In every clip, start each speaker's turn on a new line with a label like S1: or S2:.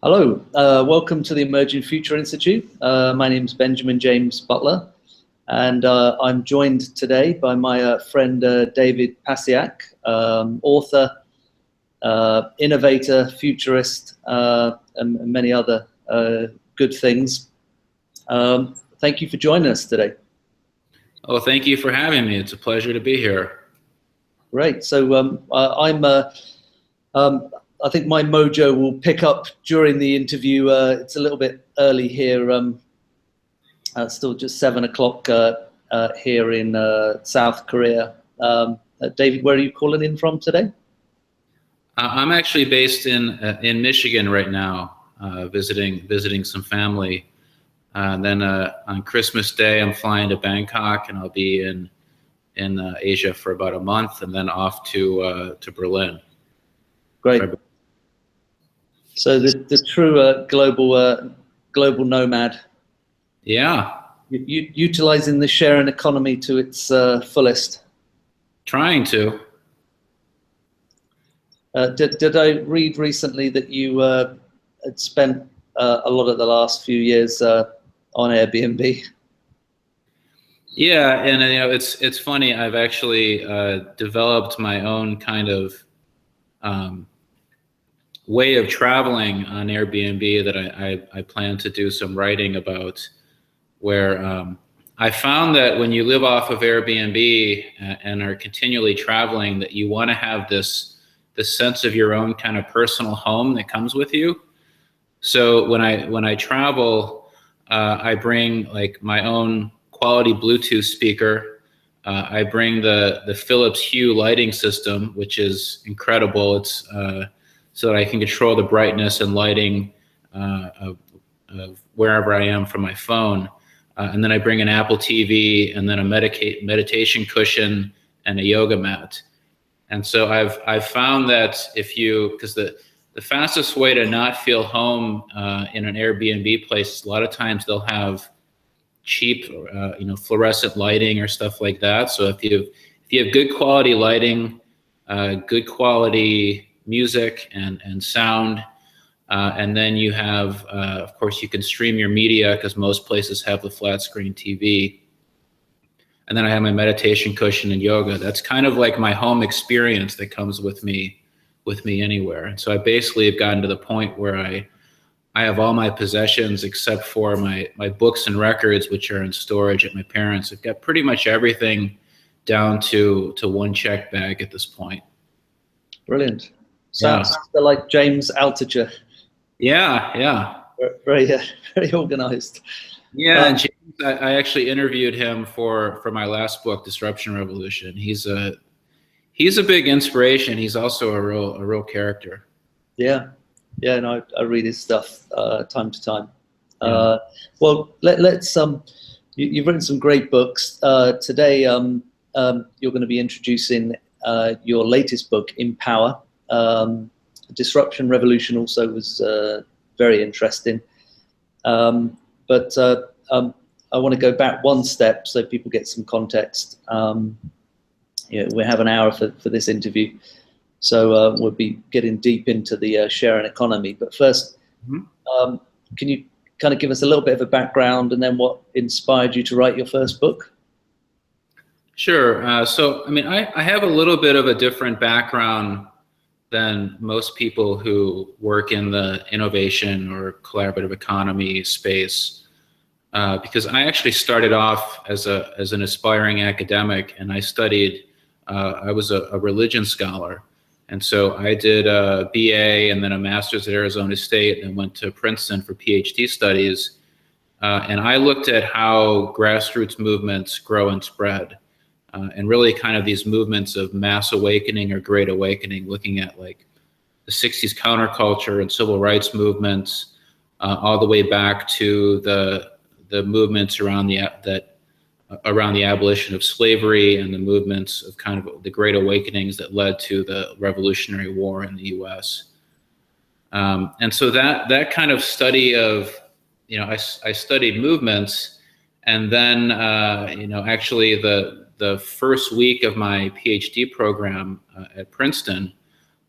S1: Hello, welcome to the Emerging Future Institute. My name is Benjamin James Butler, and I'm joined today by my friend David Passiak, author, innovator, futurist, and many other good things. Thank you for joining us today.
S2: Oh, thank you for having me. It's a pleasure to be here.
S1: Great. So I think my mojo will pick up during the interview. It's a little bit early here. Still just 7 o'clock here in South Korea. David, where are you calling in from today?
S2: I'm actually based in Michigan right now, visiting some family. Then on Christmas Day, I'm flying to Bangkok, and I'll be in Asia for about a month, and then off to Berlin.
S1: Great. So the true global nomad.
S2: Yeah.
S1: Utilizing the sharing economy to its fullest.
S2: Trying to.
S1: Did I read recently that you had spent a lot of the last few years on Airbnb?
S2: Yeah, and it's funny. I've actually developed my own kind of way of traveling on Airbnb that I plan to do some writing about, where I found that when you live off of Airbnb and are continually traveling, that you want to have this sense of your own kind of personal home that comes with you. So when I travel, I bring like my own quality Bluetooth speaker. I bring the Philips Hue lighting system, which is incredible. It's so that I can control the brightness and lighting of wherever I am from my phone. And then I bring an Apple TV and then a meditation cushion and a yoga mat. And so I've found that because the fastest way to not feel home in an Airbnb place, a lot of times they'll have cheap, fluorescent lighting or stuff like that. So if you have good quality lighting, good quality music and sound, and then you have, of course, you can stream your media because most places have the flat screen TV. And then I have my meditation cushion and yoga. That's kind of like my home experience that comes with me anywhere. And so I basically have gotten to the point where I have all my possessions except for my books and records, which are in storage at my parents'. I've got pretty much everything down to one check bag at this point.
S1: Brilliant. Sounds like James Altucher.
S2: Yeah.
S1: Very organized.
S2: Yeah, and James, I actually interviewed him for my last book, Disruption Revolution. He's a big inspiration. He's also a real character.
S1: Yeah, and I read his stuff time to time. Yeah. Well, let's you've written some great books. Today you're going to be introducing your latest book, Empower. Disruption Revolution also was very interesting. But I want to go back one step so people get some context. We have an hour for this interview, so we'll be getting deep into the sharing economy. But first, can you kind of give us a little bit of a background and then what inspired you to write your first book?
S2: Sure. So, I mean, I have a little bit of a different background than most people who work in the innovation or collaborative economy space, because I actually started off as an aspiring academic, and I studied. I was a religion scholar, and so I did a BA and then a master's at Arizona State, and went to Princeton for PhD studies. And I looked at how grassroots movements grow and spread. And really kind of these movements of mass awakening or great awakening, looking at like the 60s counterculture and civil rights movements, all the way back to the movements around the abolition of slavery and the movements of kind of the great awakenings that led to the Revolutionary War in the U.S. And so that kind of study of, I studied movements, and then actually the first week of my PhD program at Princeton,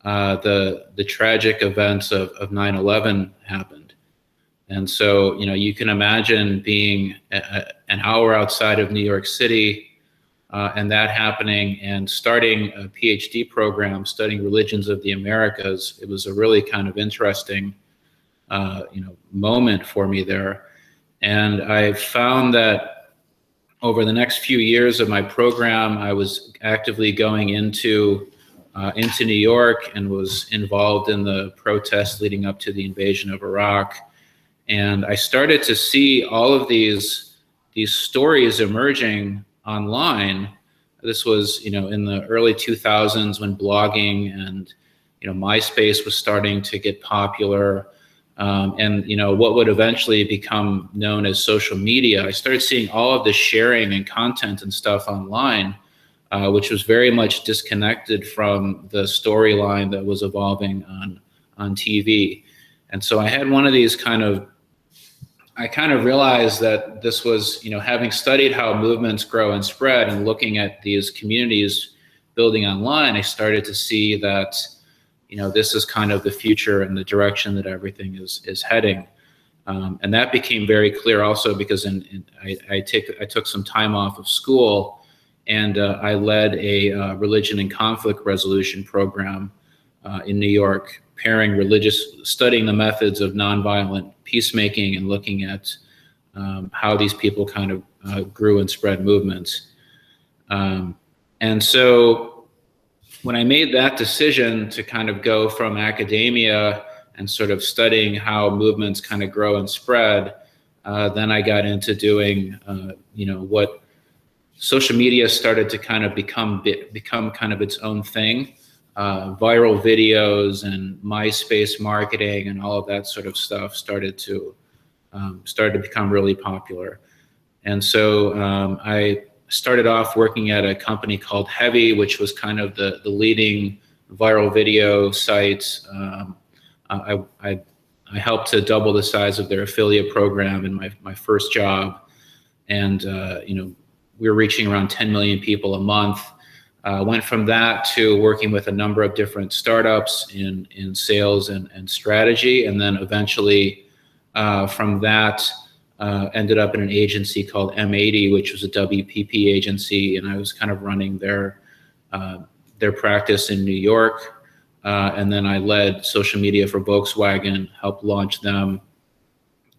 S2: the tragic events of 9/11 happened. And so, you can imagine being an hour outside of New York City, and that happening, and starting a PhD program studying religions of the Americas. It was a really kind of interesting, moment for me there. And I found that over the next few years of my program, I was actively going into New York and was involved in the protests leading up to the invasion of Iraq. And I started to see all of these stories emerging online. This was, in the early 2000s when blogging and, MySpace was starting to get popular. And, what would eventually become known as social media. I started seeing all of the sharing and content and stuff online, which was very much disconnected from the storyline that was evolving on TV. And so I had one of these I kind of realized that this was, having studied how movements grow and spread and looking at these communities building online, I started to see that, this is kind of the future and the direction that everything is heading. And that became very clear also because I took some time off of school, and I led a religion and conflict resolution program in New York, studying the methods of nonviolent peacemaking and looking at how these people kind of grew and spread movements. And so when I made that decision to kind of go from academia and sort of studying how movements kind of grow and spread, then I got into doing, what social media started to kind of become kind of its own thing. Viral videos and MySpace marketing and all of that sort of stuff started to become really popular. And so I started off working at a company called Heavy, which was kind of the leading viral video site. I helped to double the size of their affiliate program in my first job. And, we were reaching around 10 million people a month. Went from that to working with a number of different startups in sales and strategy. And then eventually from that ended up in an agency called M80, which was a WPP agency. And I was kind of running their practice in New York. And then I led social media for Volkswagen, helped launch them,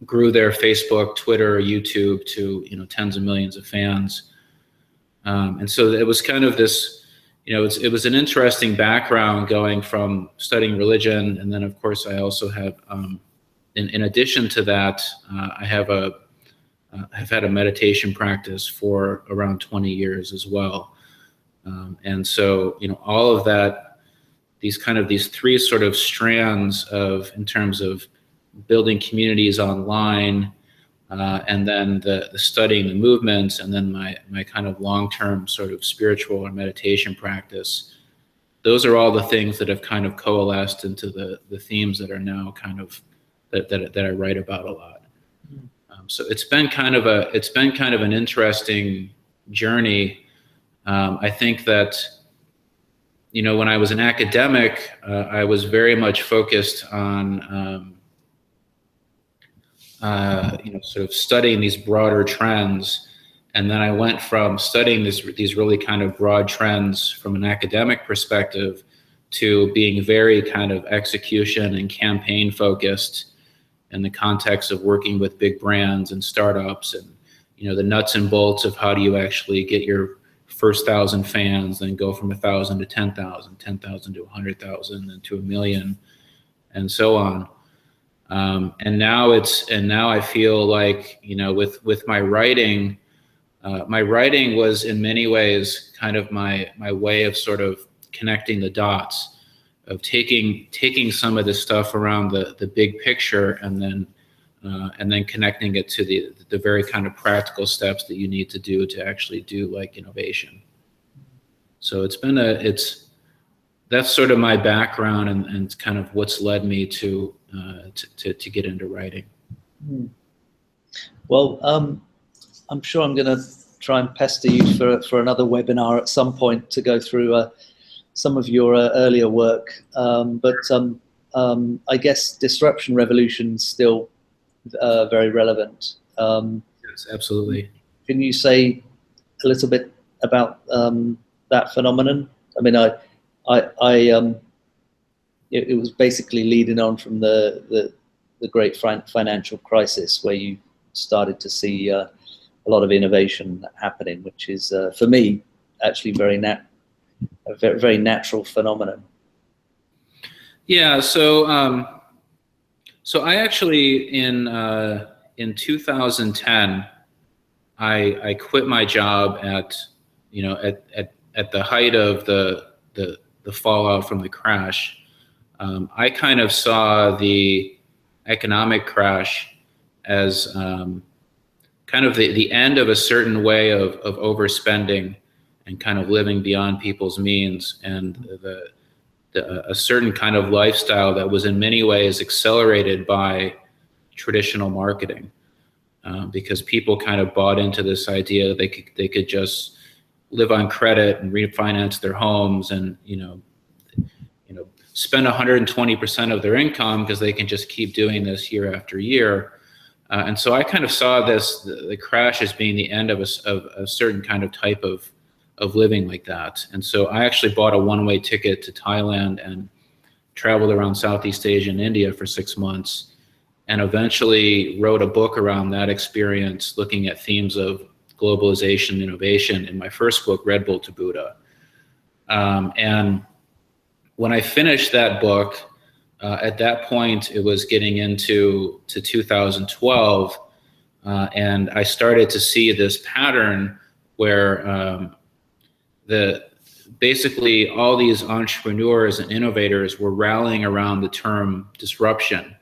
S2: grew their Facebook, Twitter, YouTube to, tens of millions of fans. And so it was kind of this, it was an interesting background going from studying religion. And then, of course, I also have, in addition to that, I've had a meditation practice for around 20 years as well. And so, all of that, these three sort of strands in terms of building communities online, and then the studying the movements, and then my kind of long-term sort of spiritual or meditation practice. Those are all the things that have kind of coalesced into the themes that are now kind of that I write about a lot. So it's been kind of an interesting journey. I think that, when I was an academic, I was very much focused on sort of studying these broader trends. And then I went from studying these really kind of broad trends from an academic perspective to being very kind of execution and campaign focused in the context of working with big brands and startups, and, the nuts and bolts of how do you actually get your first 1,000 fans, then go from 1,000 to 10,000, 10,000 to 100,000, and to 1 million, and so on. And now I feel like, with my writing was in many ways kind of my way of sort of connecting the dots, of taking some of this stuff around the big picture and then connecting it to the very kind of practical steps that you need to do to actually do like innovation. So that's sort of my background and kind of what's led me to get into writing.
S1: Well, I'm sure I'm going to try and pester you for another webinar at some point to go through some of your earlier work, but I guess disruption revolution's still very relevant.
S2: Yes, absolutely.
S1: Can you say a little bit about that phenomenon? I mean, it was basically leading on from the great financial crisis, where you started to see a lot of innovation happening, which is for me actually a very natural phenomenon.
S2: Yeah. So I actually in 2010, I quit my job at the height of the fallout from the crash. I kind of saw the economic crash as kind of the end of a certain way of overspending and kind of living beyond people's means, and a certain kind of lifestyle that was in many ways accelerated by traditional marketing, because people kind of bought into this idea that they could just live on credit and refinance their homes, and spend 120% of their income because they can just keep doing this year after year. And so I kind of saw the crash as being the end of a certain kind of type of living like that. And so I actually bought a one-way ticket to Thailand and traveled around Southeast Asia and India for 6 months, and eventually wrote a book around that experience, looking at themes of globalization and innovation in my first book, Red Bull to Buddha. And when I finished that book, at that point, it was getting into 2012, and I started to see this pattern where basically all these entrepreneurs and innovators were rallying around the term disruption.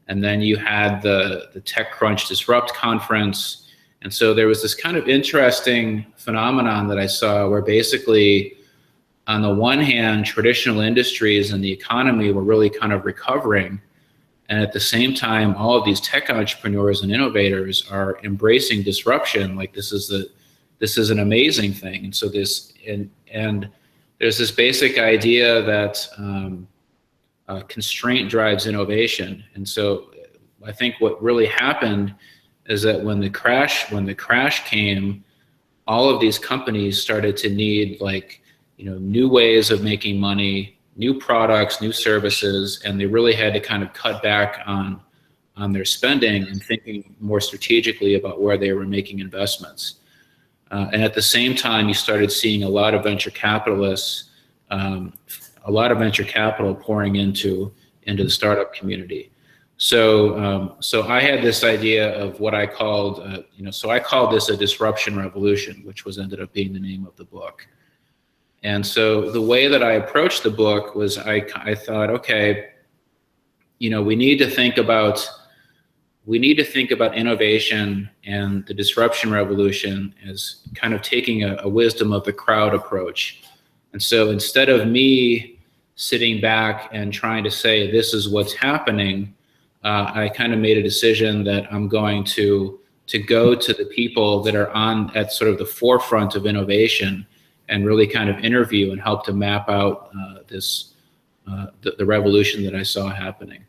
S2: And then you had the TechCrunch Disrupt conference. And so there was this kind of interesting phenomenon that I saw where basically, on the one hand, traditional industries and the economy were really kind of recovering. And at the same time, all of these tech entrepreneurs and innovators are embracing disruption. Like this is an amazing thing. And so and there's this basic idea that constraint drives innovation. And so I think what really happened is that when the crash came, all of these companies started to need new ways of making money, new products, new services, and they really had to kind of cut back on their spending and thinking more strategically about where they were making investments. And at the same time, you started seeing a lot of venture capitalists, a lot of venture capital pouring into the startup community. So I had this idea of what I called, so I called this a disruption revolution, which ended up being the name of the book. And so the way that I approached the book was I thought, okay, we need to think about innovation and the disruption revolution as kind of taking a wisdom of the crowd approach. And so instead of me sitting back and trying to say, this is what's happening, I kind of made a decision that I'm going to go to the people that are at sort of the forefront of innovation and really kind of interview and help to map out the revolution that I saw happening.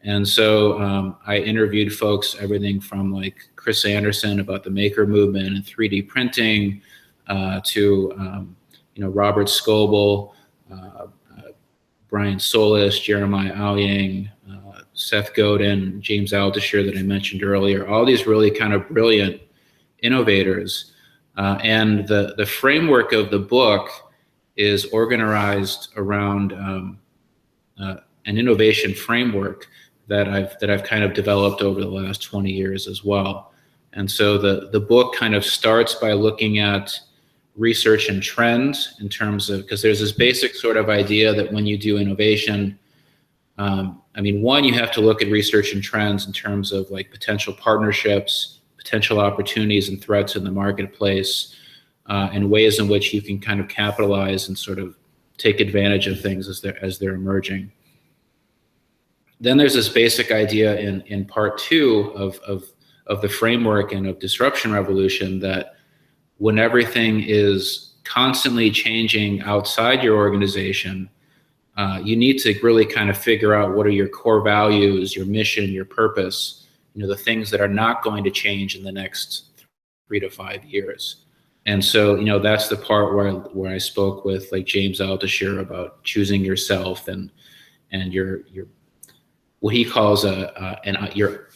S2: And so I interviewed folks, everything from like Chris Anderson about the maker movement and 3D printing, to Robert Scoble, Brian Solis, Jeremiah Aoyang, Seth Godin, James Altucher that I mentioned earlier, all these really kind of brilliant innovators. And the framework of the book is organized around an innovation framework that I've kind of developed over the last 20 years as well. And so the book kind of starts by looking at research and trends in terms of, because there's this basic sort of idea that when you do innovation, one, you have to look at research and trends in terms of like potential partnerships, potential opportunities and threats in the marketplace, and ways in which you can kind of capitalize and sort of take advantage of things as they're emerging. Then there's this basic idea in part two of the framework and of disruption revolution that when everything is constantly changing outside your organization, you need to really kind of figure out what are your core values, your mission, your purpose, the things that are not going to change in the next 3 to 5 years. And so, that's the part where I spoke with like James Altucher about choosing yourself and your what he calls your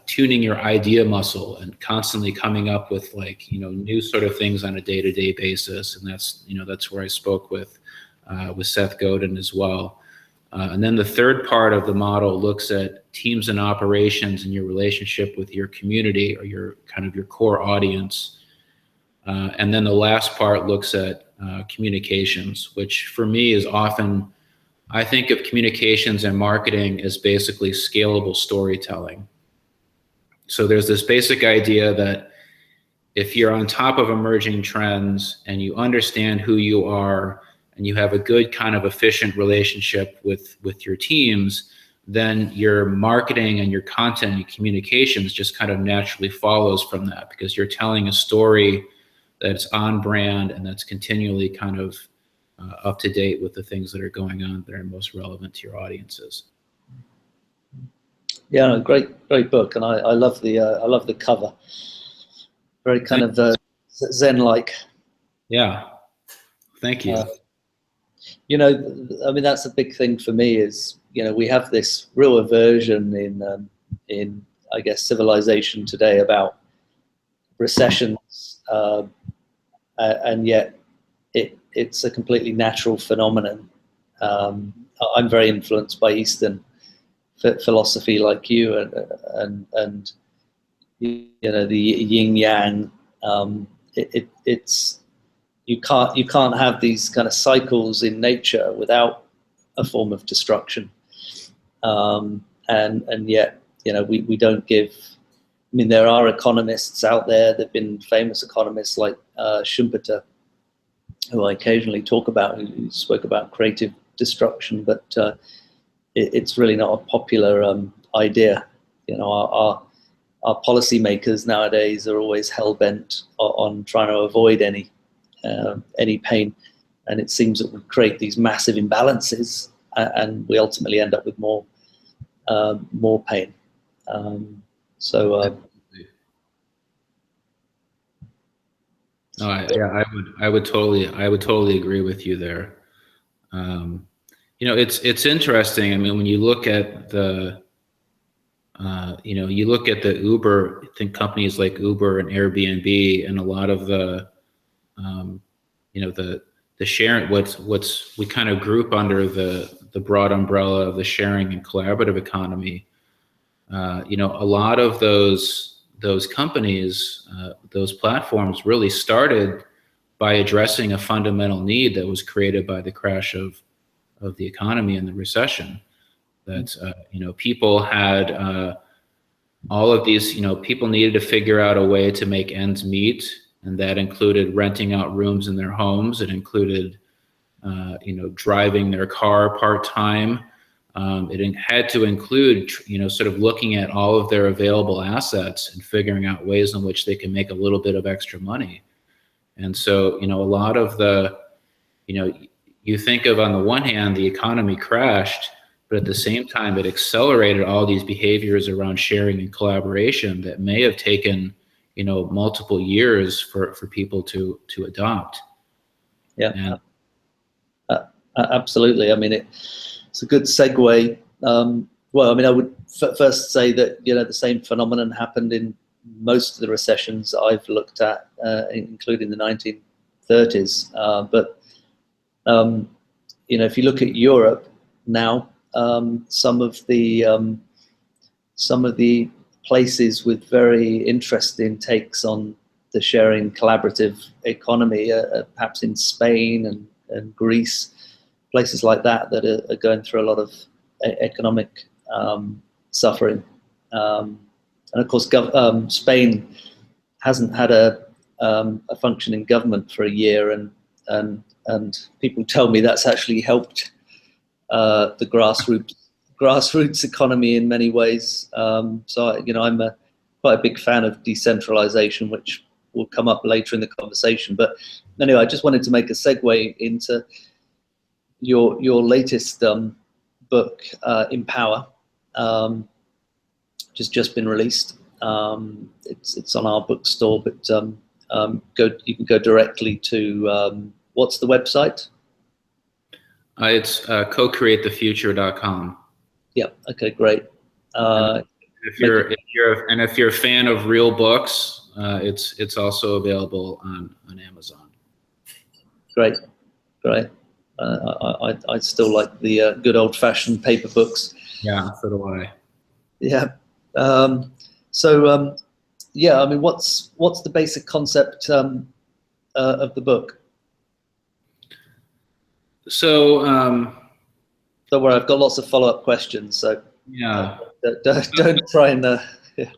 S2: tuning your idea muscle and constantly coming up with like, new sort of things on a day-to-day basis. And that's where I spoke with Seth Godin as well. And then the third part of the model looks at teams and operations and your relationship with your community or your core audience. And then the last part looks at communications, which for me is often, I think of communications and marketing as basically scalable storytelling. So there's this basic idea that if you're on top of emerging trends and you understand who you are and you have a good kind of efficient relationship with your teams, then your marketing and your content and communications just kind of naturally follows from that, because you're telling a story that's on brand and that's continually kind of up to date with the things that are going on that are most relevant to your audiences.
S1: Yeah, great book, and I love the cover. Very kind of Zen-like.
S2: Yeah, thank you.
S1: I mean, that's a big thing for me is, we have this real aversion in I guess civilization today about recessions, and yet it's a completely natural phenomenon. I'm very influenced by Eastern philosophy, like you, and the yin yang. It's you can't have these kind of cycles in nature without a form of destruction, and yet we don't give. I mean, there are economists out there. There've been famous economists like Schumpeter, who I occasionally talk about, who spoke about creative destruction, but it's really not a popular idea. Our policymakers nowadays are always hell-bent on trying to avoid any pain, and it seems that we create these massive imbalances, and we ultimately end up with more pain.
S2: I would totally agree with you there. It's interesting. I mean, when you look at the Uber, I think companies like Uber and Airbnb and a lot of the sharing, we kind of group under the broad umbrella of the sharing and collaborative economy. A lot of those companies, those platforms really started by addressing a fundamental need that was created by the crash of the economy and the recession. That people had all of these, people needed to figure out a way to make ends meet, and that included renting out rooms in their homes. It included driving their car part-time. It had to include sort of looking at all of their available assets and figuring out ways in which they can make a little bit of extra money. And so a lot of the you think of, on the one hand, the economy crashed, but at the same time, it accelerated all these behaviors around sharing and collaboration that may have taken, multiple years for people to adopt.
S1: Yeah, absolutely. I mean, it's a good segue. Well, I mean, I would first say that, the same phenomenon happened in most of the recessions I've looked at, including the 1930s. But if you look at Europe now, some of the places with very interesting takes on the sharing collaborative economy, perhaps in Spain and Greece, places like that are going through a lot of economic suffering. And of course, Spain hasn't had a functioning government for a year, and people tell me that's actually helped the grassroots economy in many ways. So I'm quite a big fan of decentralization, which will come up later in the conversation. But anyway, I just wanted to make a segue into your latest book, Empower, just been released. It's on our bookstore, but you can go directly to what's the website?
S2: It's co-createthefuture.com.
S1: Yeah. Okay. Great.
S2: If you're a fan of real books, it's also available on Amazon.
S1: Great. I still like the good old-fashioned paper books.
S2: Yeah, so do I.
S1: Yeah. Yeah. I mean, what's the basic concept of the book?
S2: So
S1: don't worry, I've got lots of follow-up questions. So
S2: yeah,
S1: don't try and. Yeah.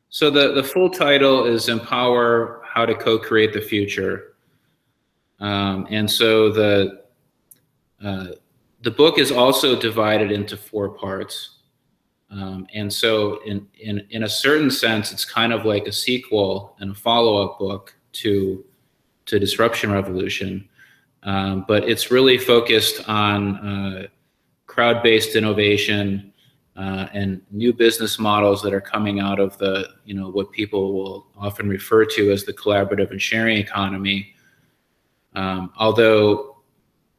S2: So the full title is Empower: How to Co-Create the Future, and so the book is also divided into 4 parts. And so in a certain sense, it's kind of like a sequel and a follow-up book to Disruption Revolution. But it's really focused on crowd-based innovation and new business models that are coming out of the, what people will often refer to as the collaborative and sharing economy. Although,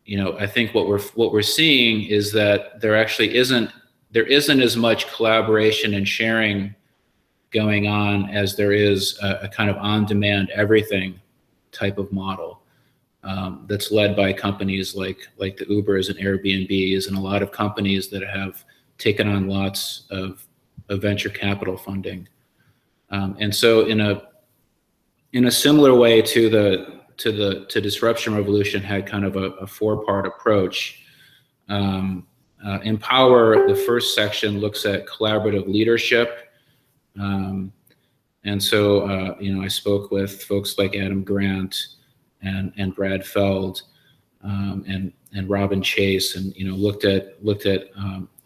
S2: I think what we're seeing is that there isn't as much collaboration and sharing going on as there is a kind of on-demand everything type of model that's led by companies like the Ubers and Airbnbs and a lot of companies that have taken on lots of venture capital funding. And so in a similar way to Disruption Revolution had kind of a 4-part approach. Empower, the first section, looks at collaborative leadership. And so, I spoke with folks like Adam Grant and Brad Feld and Robin Chase, and looked at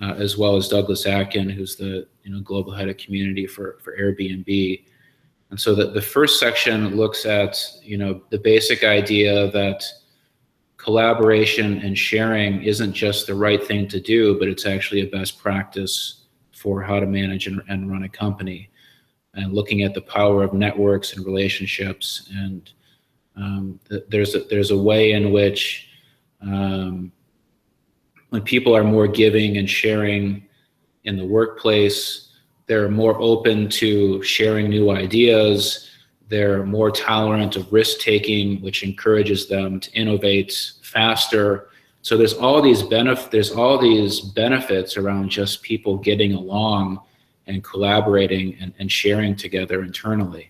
S2: as well as Douglas Atkin, who's the global head of community for Airbnb. And so the first section looks at the basic idea that collaboration and sharing isn't just the right thing to do, but it's actually a best practice for how to manage and run a company, and looking at the power of networks and relationships. And there's a way in which when people are more giving and sharing in the workplace, they're more open to sharing new ideas. They're more tolerant of risk taking, which encourages them to innovate faster. So there's all these benefits around just people getting along and collaborating and sharing together internally.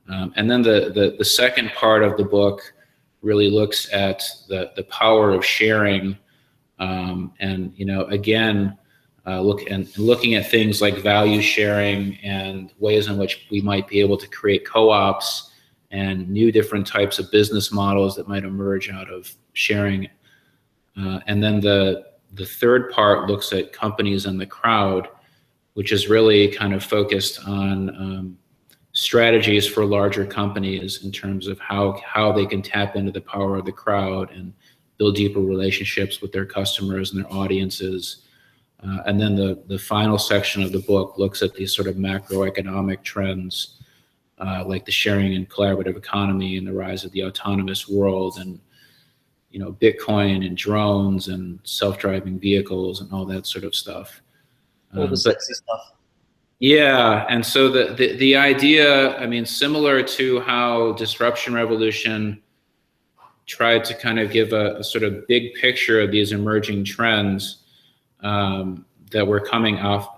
S2: And then the second part of the book really looks at the power of sharing, and again, looking at things like value sharing and ways in which we might be able to create co-ops and new different types of business models that might emerge out of sharing. And then the third part looks at companies and the crowd, which is really kind of focused on strategies for larger companies in terms of how they can tap into the power of the crowd and build deeper relationships with their customers and their audiences. And then the final section of the book looks at these sort of macroeconomic trends, like the sharing and collaborative economy and the rise of the autonomous world, and Bitcoin and drones and self-driving vehicles and all that sort of stuff.
S1: All the sexy stuff.
S2: Yeah, and so the idea, similar to how Disruption Revolution tried to kind of give a sort of big picture of these emerging trends that were coming off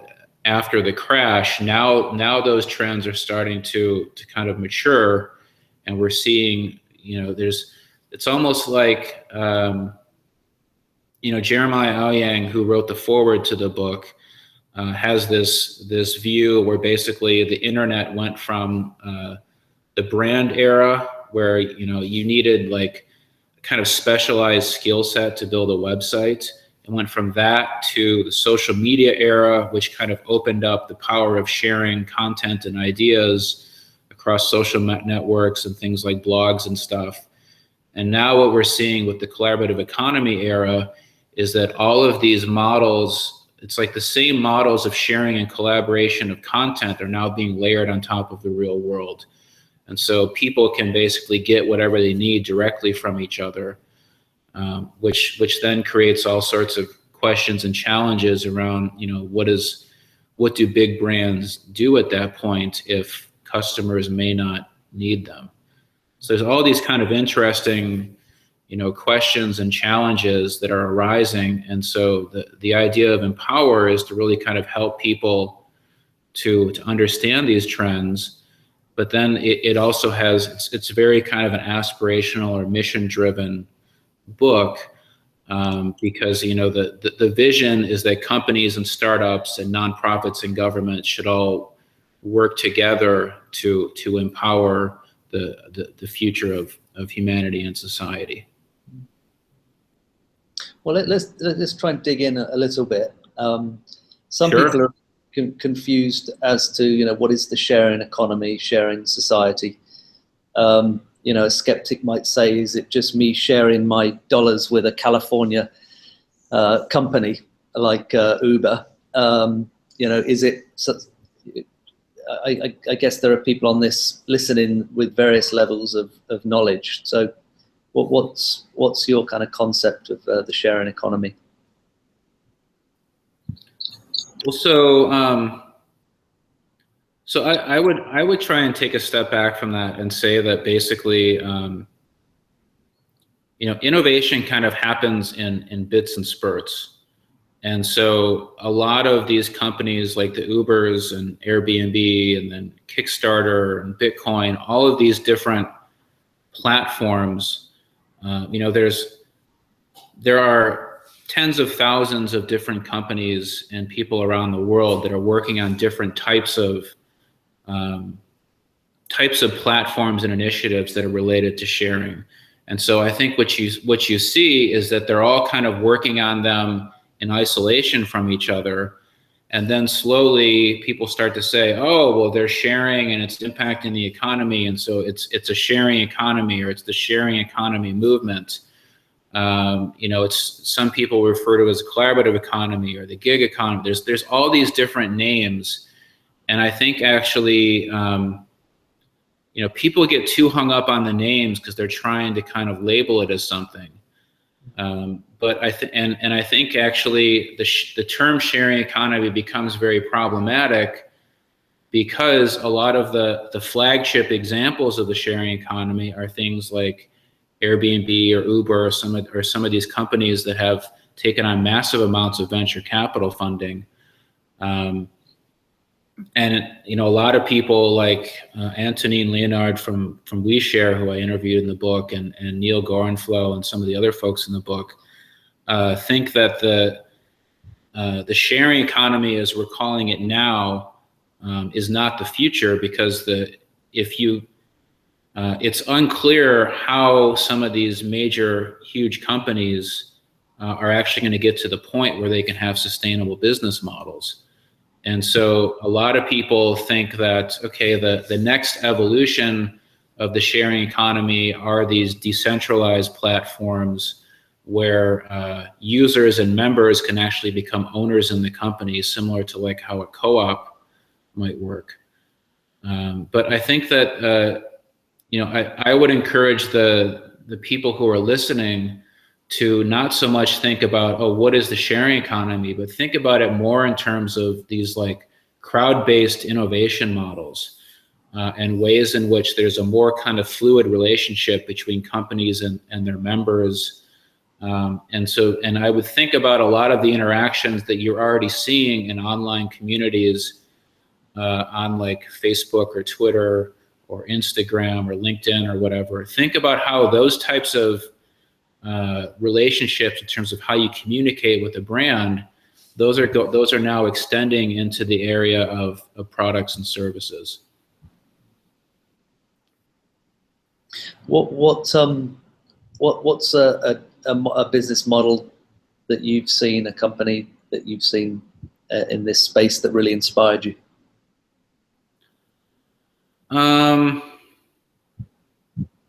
S2: after the crash. Now those trends are starting to kind of mature, and we're seeing, it's almost like, Jeremiah Aoyang, who wrote the foreword to the book, has this view where basically the internet went from the brand era, where you needed like a kind of specialized skill set to build a website, and went from that to the social media era, which kind of opened up the power of sharing content and ideas across social networks and things like blogs and stuff. And now what we're seeing with the collaborative economy era is that all of these models, it's like the same models of sharing and collaboration of content are now being layered on top of the real world. And so people can basically get whatever they need directly from each other, which then creates all sorts of questions and challenges around, what do big brands do at that point if customers may not need them? So there's all these kind of interesting, questions and challenges that are arising. And so the idea of Empower is to really kind of help people to understand these trends. But then it also has, it's very kind of an aspirational or mission-driven book, because the vision is that companies and startups and nonprofits and governments should all work together to empower the future of humanity and society.
S1: Well, let's try and dig in a little bit. Some
S2: Sure.
S1: people are confused as to what is the sharing economy, sharing society. A skeptic might say, is it just me sharing my dollars with a California company like Uber? Is it? I guess there are people on this listening with various levels of knowledge. So, what's your kind of concept of the sharing economy?
S2: Well, so I would try and take a step back from that and say that basically, innovation kind of happens in bits and spurts. And so a lot of these companies like the Ubers and Airbnb and then Kickstarter and Bitcoin, all of these different platforms, there are tens of thousands of different companies and people around the world that are working on different types of platforms and initiatives that are related to sharing. And so I think what you see is that they're all kind of working on them in isolation from each other. And then slowly people start to say, oh, well, they're sharing and it's impacting the economy. And so it's a sharing economy, or it's the sharing economy movement. It's, some people refer to it as a collaborative economy or the gig economy. There's all these different names. And I think actually, people get too hung up on the names because they're trying to kind of label it as something. But I think actually the term sharing economy becomes very problematic because a lot of the flagship examples of the sharing economy are things like Airbnb or Uber or some of these companies that have taken on massive amounts of venture capital funding. And a lot of people like Antonine Leonard from WeShare, who I interviewed in the book, and Neil Gorenflow and some of the other folks in the book, think that the sharing economy, as we're calling it now, is not the future, because it's unclear how some of these major, huge companies are actually going to get to the point where they can have sustainable business models. And so a lot of people think that, okay, the next evolution of the sharing economy are these decentralized platforms where users and members can actually become owners in the company, similar to like how a co-op might work. But I think that, I would encourage the people who are listening to not so much think about, oh, what is the sharing economy, but think about it more in terms of these like crowd-based innovation models and ways in which there's a more kind of fluid relationship between companies and their members. And I would think about a lot of the interactions that you're already seeing in online communities on like Facebook or Twitter or Instagram or LinkedIn or whatever. Think about how those types of relationships in terms of how you communicate with a brand, those are now extending into the area of products and services.
S1: What's a business model that you've seen, a company that you've seen in this space that really inspired you?
S2: Um,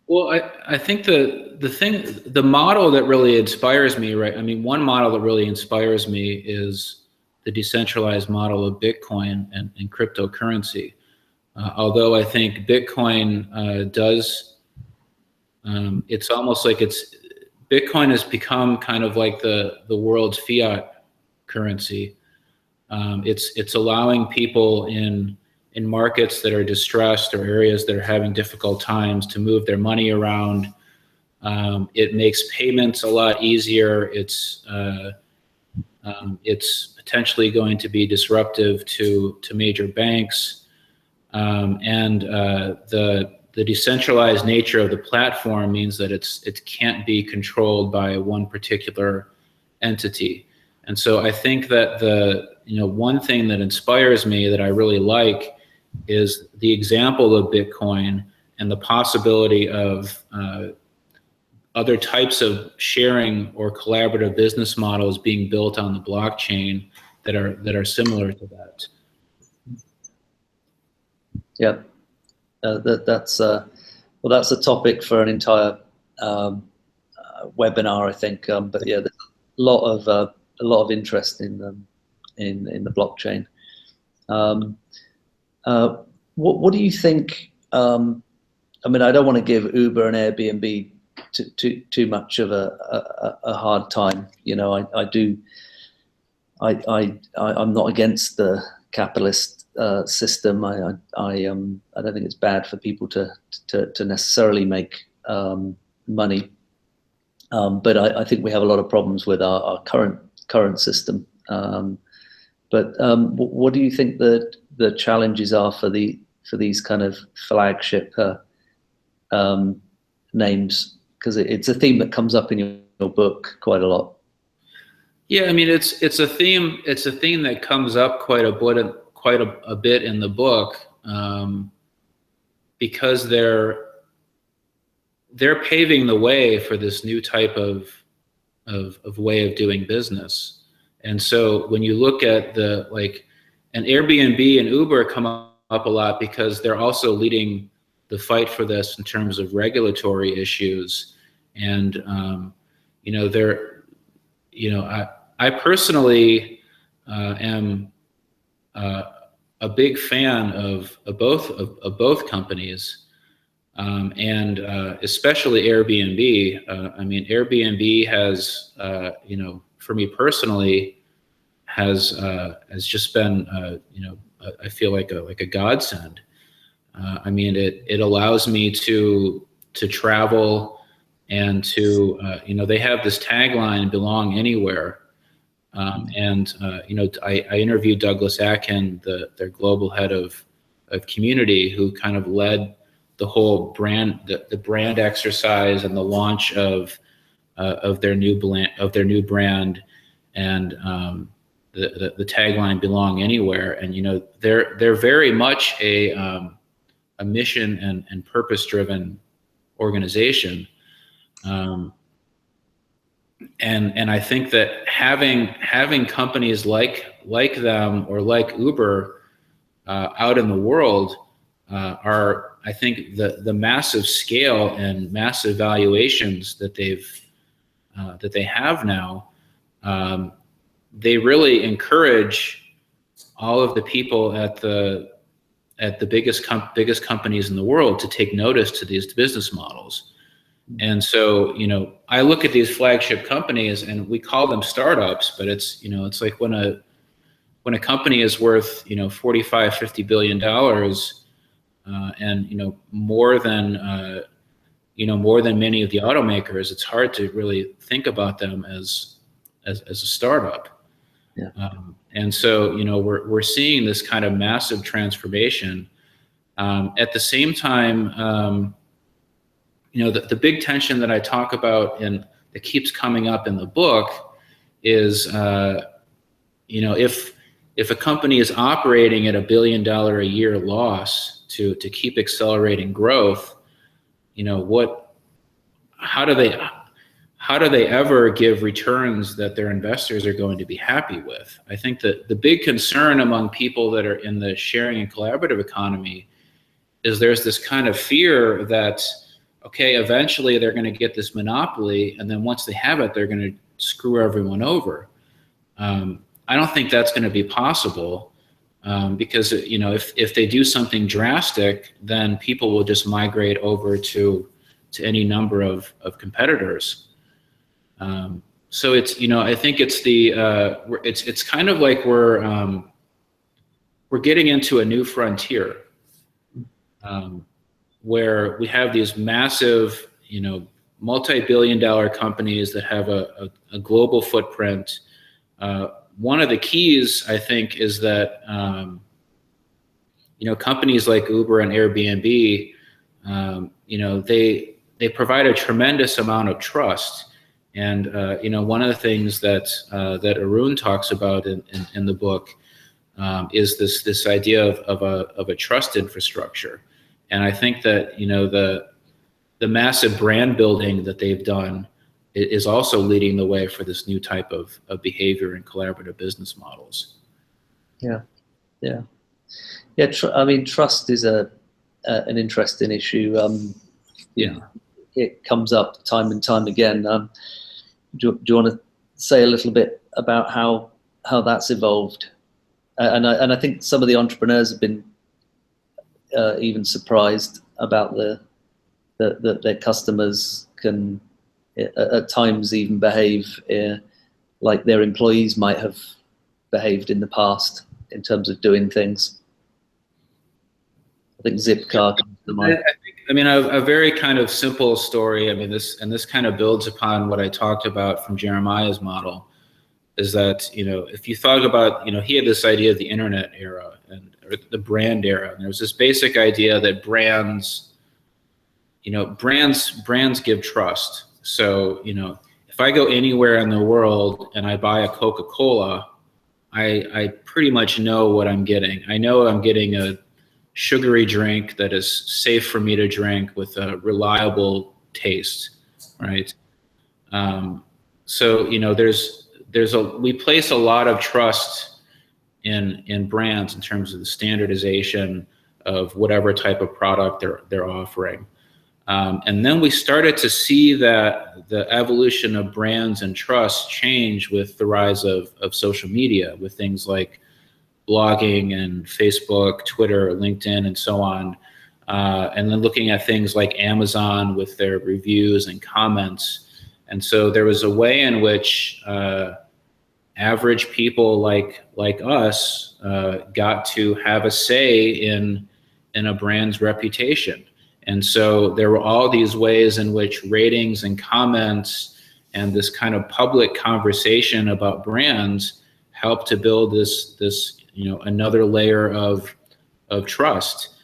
S2: well, I think the model that really inspires me, right? I mean, one model that really inspires me is the decentralized model of Bitcoin and cryptocurrency. Although I think Bitcoin it's almost like Bitcoin has become kind of like the world's fiat currency. It's allowing people in markets that are distressed or areas that are having difficult times to move their money around. It makes payments a lot easier. It's potentially going to be disruptive to major banks, and the decentralized nature of the platform means that it can't be controlled by one particular entity. And so I think that one thing that inspires me that I really like is the example of Bitcoin and the possibility of other types of sharing or collaborative business models being built on the blockchain that are similar to that.
S1: Yeah, that's that's a topic for an entire webinar, I think. But yeah, there's a lot of interest in the blockchain. What do you think? I mean, I don't want to give Uber and Airbnb too much of a hard time. You know, I'm not against the capitalist system. I don't think it's bad for people to necessarily make money. But I think we have a lot of problems with our current system. But what do you think the challenges are for these kind of flagship names? Because it's a theme that comes up in your book quite a lot.
S2: Yeah, I mean it's a theme. It's a theme that comes up quite a bit in the book, because they're paving the way for this new type of way of doing business. And so when you look at and Airbnb and Uber come up a lot because they're also leading the fight for this in terms of regulatory issues. And I personally am a big fan of both companies, and especially Airbnb. I mean, Airbnb has, for me personally, has just been, I feel like a godsend. I mean, it allows me to travel and to, they have this tagline, "Belong anywhere." And I interviewed Douglas Atkin, their global head of community, who kind of led the whole brand, the brand exercise and the launch of their new brand, and the tagline "Belong anywhere." And they're very much a mission and purpose driven organization. And I think that having companies like them or like Uber out in the world are, I think, the massive scale and massive valuations that they have now. They really encourage all of the people at the biggest companies in the world to take notice to these business models. And so, I look at these flagship companies and we call them startups, but it's like when a company is worth, $45-50 billion, and, more than many of the automakers, it's hard to really think about them as a startup.
S1: Yeah.
S2: And so, we're seeing this kind of massive transformation. At the same time, the big tension that I talk about and that keeps coming up in the book is, if a company is operating at $1 billion a year loss to keep accelerating growth, how do they ever give returns that their investors are going to be happy with? I think that the big concern among people that are in the sharing and collaborative economy is there's this kind of fear that, okay, eventually they're going to get this monopoly, and then once they have it, they're going to screw everyone over. I don't think that's going to be possible, because if they do something drastic, then people will just migrate over to any number of competitors. So it's I think it's it's kind of like we're getting into a new frontier, where we have these massive multi-billion-dollar companies that have a global footprint. One of the keys, I think, is that companies like Uber and Airbnb, they provide a tremendous amount of trust. And one of the things that Arun talks about in the book is this idea of a trust infrastructure. And I think that the massive brand building that they've done is also leading the way for this new type of behavior and collaborative business models.
S1: Yeah. I mean, trust is an interesting issue. It comes up time and time again. Do you want to say a little bit about how that's evolved? And I think some of the entrepreneurs have been even surprised about that their customers can at times even behave like their employees might have behaved in the past in terms of doing things. I think Zipcar comes to mind.
S2: I mean, a very kind of simple story. I mean, this kind of builds upon what I talked about from Jeremiah's model, is that, if you thought about, he had this idea of the internet era or the brand era. And there was this basic idea that brands give trust. So, if I go anywhere in the world and I buy a Coca-Cola, I pretty much know what I'm getting. I know I'm getting a sugary drink that is safe for me to drink with a reliable taste, right? So we place a lot of trust in brands in terms of the standardization of whatever type of product they're offering. And then we started to see that the evolution of brands and trust change with the rise of social media, with things like blogging and Facebook, Twitter, LinkedIn, and so on. And then looking at things like Amazon with their reviews and comments. And so there was a way in which average people like us got to have a say in a brand's reputation. And so there were all these ways in which ratings and comments and this kind of public conversation about brands helped to build this another layer of trust.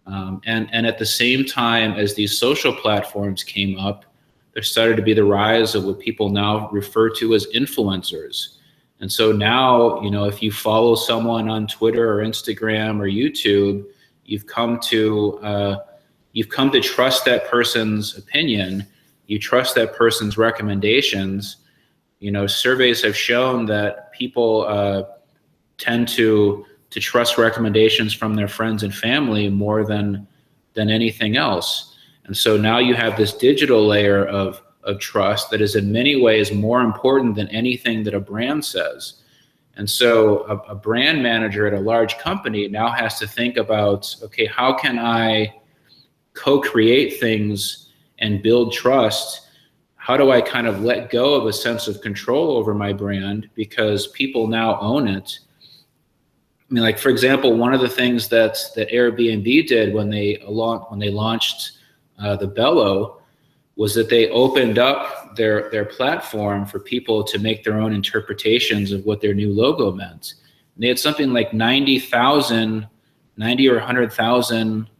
S2: And at the same time as these social platforms came up, there started to be the rise of what people now refer to as influencers. And so now, if you follow someone on Twitter or Instagram or YouTube, you've come to trust that person's opinion. You trust that person's recommendations. Surveys have shown that people tend to trust recommendations from their friends and family more than anything else. And so now you have this digital layer of trust that is in many ways more important than anything that a brand says. And so a brand manager at a large company now has to think about, okay, how can I co-create things and build trust? How do I kind of let go of a sense of control over my brand because people now own it? I mean, like, for example, one of the things that Airbnb did when they launched the Bello was that they opened up their platform for people to make their own interpretations of what their new logo meant. And they had something like 90 or 100,000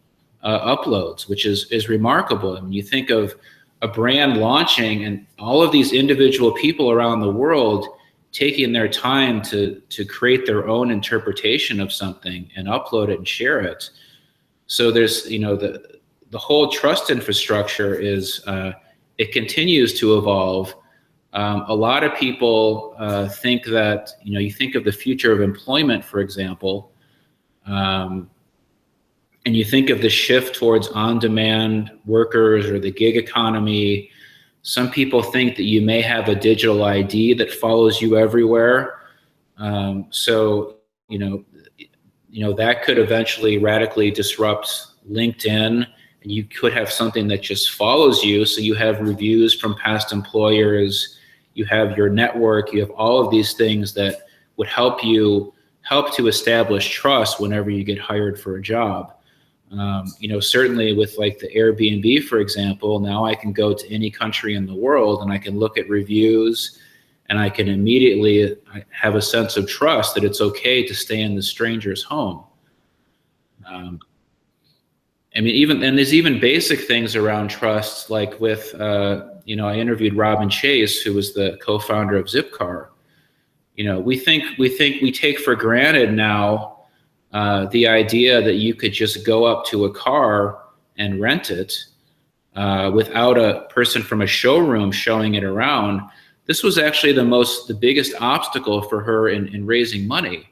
S2: uploads, which is remarkable. I mean, you think of a brand launching and all of these individual people around the world taking their time to create their own interpretation of something and upload it and share it. So there's, the whole trust infrastructure is, it continues to evolve. A lot of people think that, you think of the future of employment, for example, and you think of the shift towards on-demand workers or the gig economy, some people think that you may have a digital ID that follows you everywhere. So, that could eventually radically disrupt LinkedIn, and you could have something that just follows you. So you have reviews from past employers, you have your network, you have all of these things that would help to establish trust whenever you get hired for a job. Certainly with like the Airbnb, for example, now I can go to any country in the world and I can look at reviews and I can immediately have a sense of trust that it's okay to stay in the stranger's home. There's even basic things around trust, like with, I interviewed Robin Chase, who was the co-founder of Zipcar. We take for granted now the idea that you could just go up to a car and rent it without a person from a showroom showing it around. This was actually the biggest obstacle for her in raising money.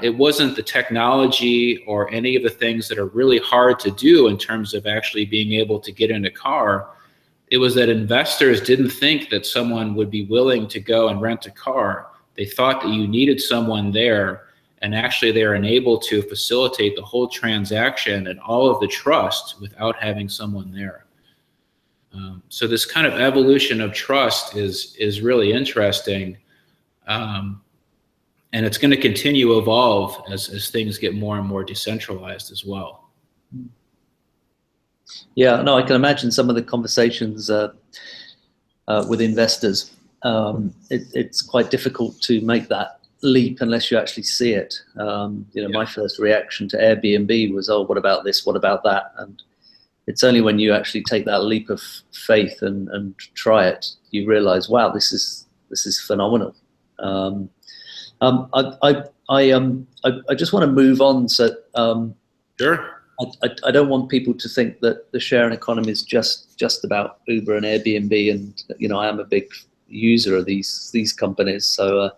S2: It wasn't the technology or any of the things that are really hard to do in terms of actually being able to get in a car. It was that investors didn't think that someone would be willing to go and rent a car. They thought that you needed someone there, and actually they are enabled to facilitate the whole transaction and all of the trust without having someone there. So this kind of evolution of trust is really interesting. And it's going to continue to evolve as things get more and more decentralized as well.
S1: Yeah, no, I can imagine some of the conversations with investors. It's quite difficult to make that leap unless you actually see it. My first reaction to Airbnb was, oh, what about this? What about that? And it's only when you actually take that leap of faith and try it, you realize, wow, this is phenomenal. I just want to move on. So
S2: sure.
S1: I don't want people to think that the sharing economy is just about Uber and Airbnb, and I am a big user of these companies. So,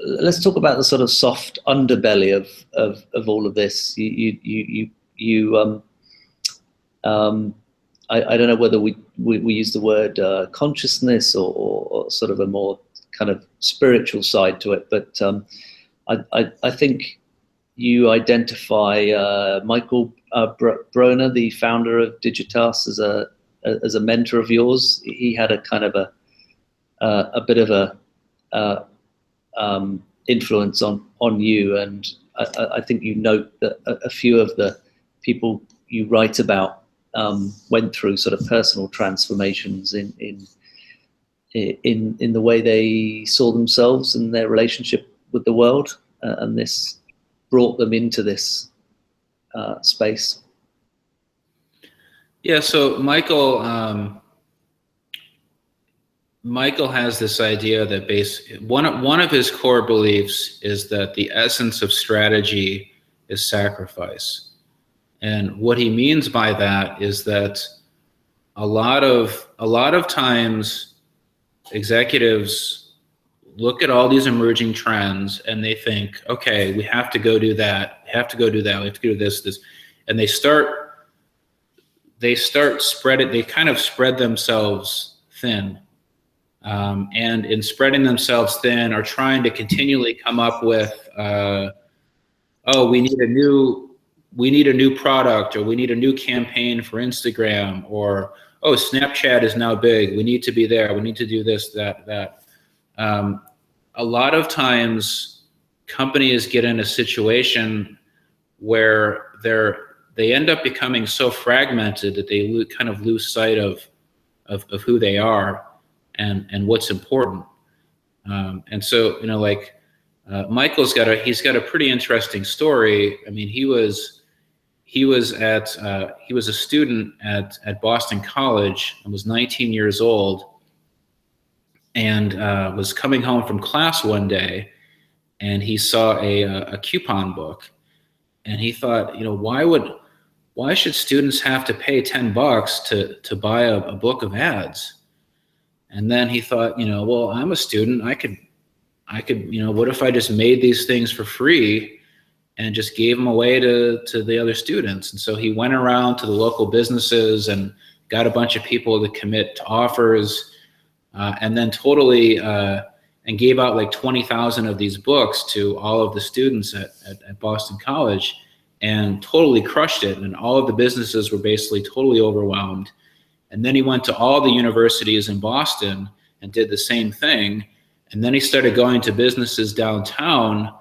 S1: let's talk about the sort of soft underbelly of all of this. I don't know whether we use the word consciousness or sort of a more kind of spiritual side to it, but I think you identify Michael Broner, the founder of Digitas, as a mentor of yours. He had a kind of a bit of a influence on you, and I think you note that a few of the people you write about went through sort of personal transformations in the way they saw themselves and their relationship with the world, and this brought them into this space.
S2: Yeah, so Michael has this idea that one of his core beliefs is that the essence of strategy is sacrifice. And what he means by that is that a lot of times executives look at all these emerging trends and they think, okay, we have to go do that, we have to go do that, we have to do this, and they kind of spread themselves thin. And in spreading themselves thin are trying to continually come up with, we need a new product, or we need a new campaign for Instagram, or, oh, Snapchat is now big, we need to be there, we need to do this, that. A lot of times companies get in a situation where they end up becoming so fragmented that they kind of lose sight of who they are and what's important. And so, Michael's got a pretty interesting story. I mean, he was a student at Boston College and was 19 years old, and was coming home from class one day, and he saw a coupon book, and he thought, why should students have to pay $10 to buy a book of ads? And then he thought, well, I'm a student, I I could, what if I just made these things for free and just gave them away to the other students? And so he went around to the local businesses and got a bunch of people to commit to offers, and then totally, and gave out like 20,000 of these books to all of the students at Boston College, and totally crushed it. And all of the businesses were basically totally overwhelmed. And then he went to all the universities in Boston and did the same thing. And then he started going to businesses downtown.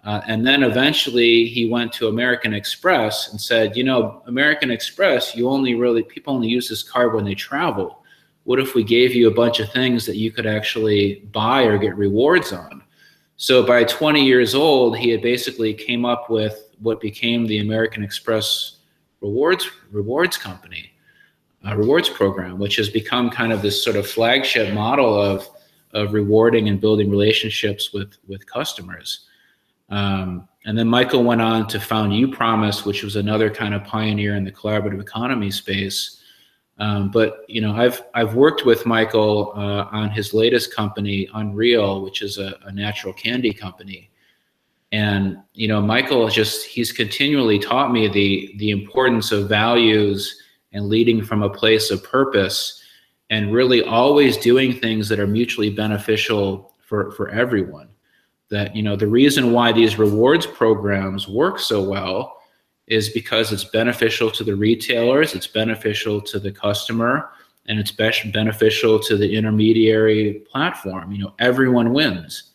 S2: And then eventually he went to American Express and said, American Express, people only use this card when they travel. What if we gave you a bunch of things that you could actually buy or get rewards on? So by 20 years old, he had basically came up with what became the American Express rewards company, rewards program, which has become kind of this sort of flagship model of rewarding and building relationships with customers. And then Michael went on to found UPromise, which was another kind of pioneer in the collaborative economy space. But I've worked with Michael on his latest company, Unreal, which is a natural candy company. And Michael he's continually taught me the importance of values and leading from a place of purpose, and really always doing things that are mutually beneficial for everyone. That the reason why these rewards programs work so well is because it's beneficial to the retailers, it's beneficial to the customer, and it's beneficial to the intermediary platform. Everyone wins.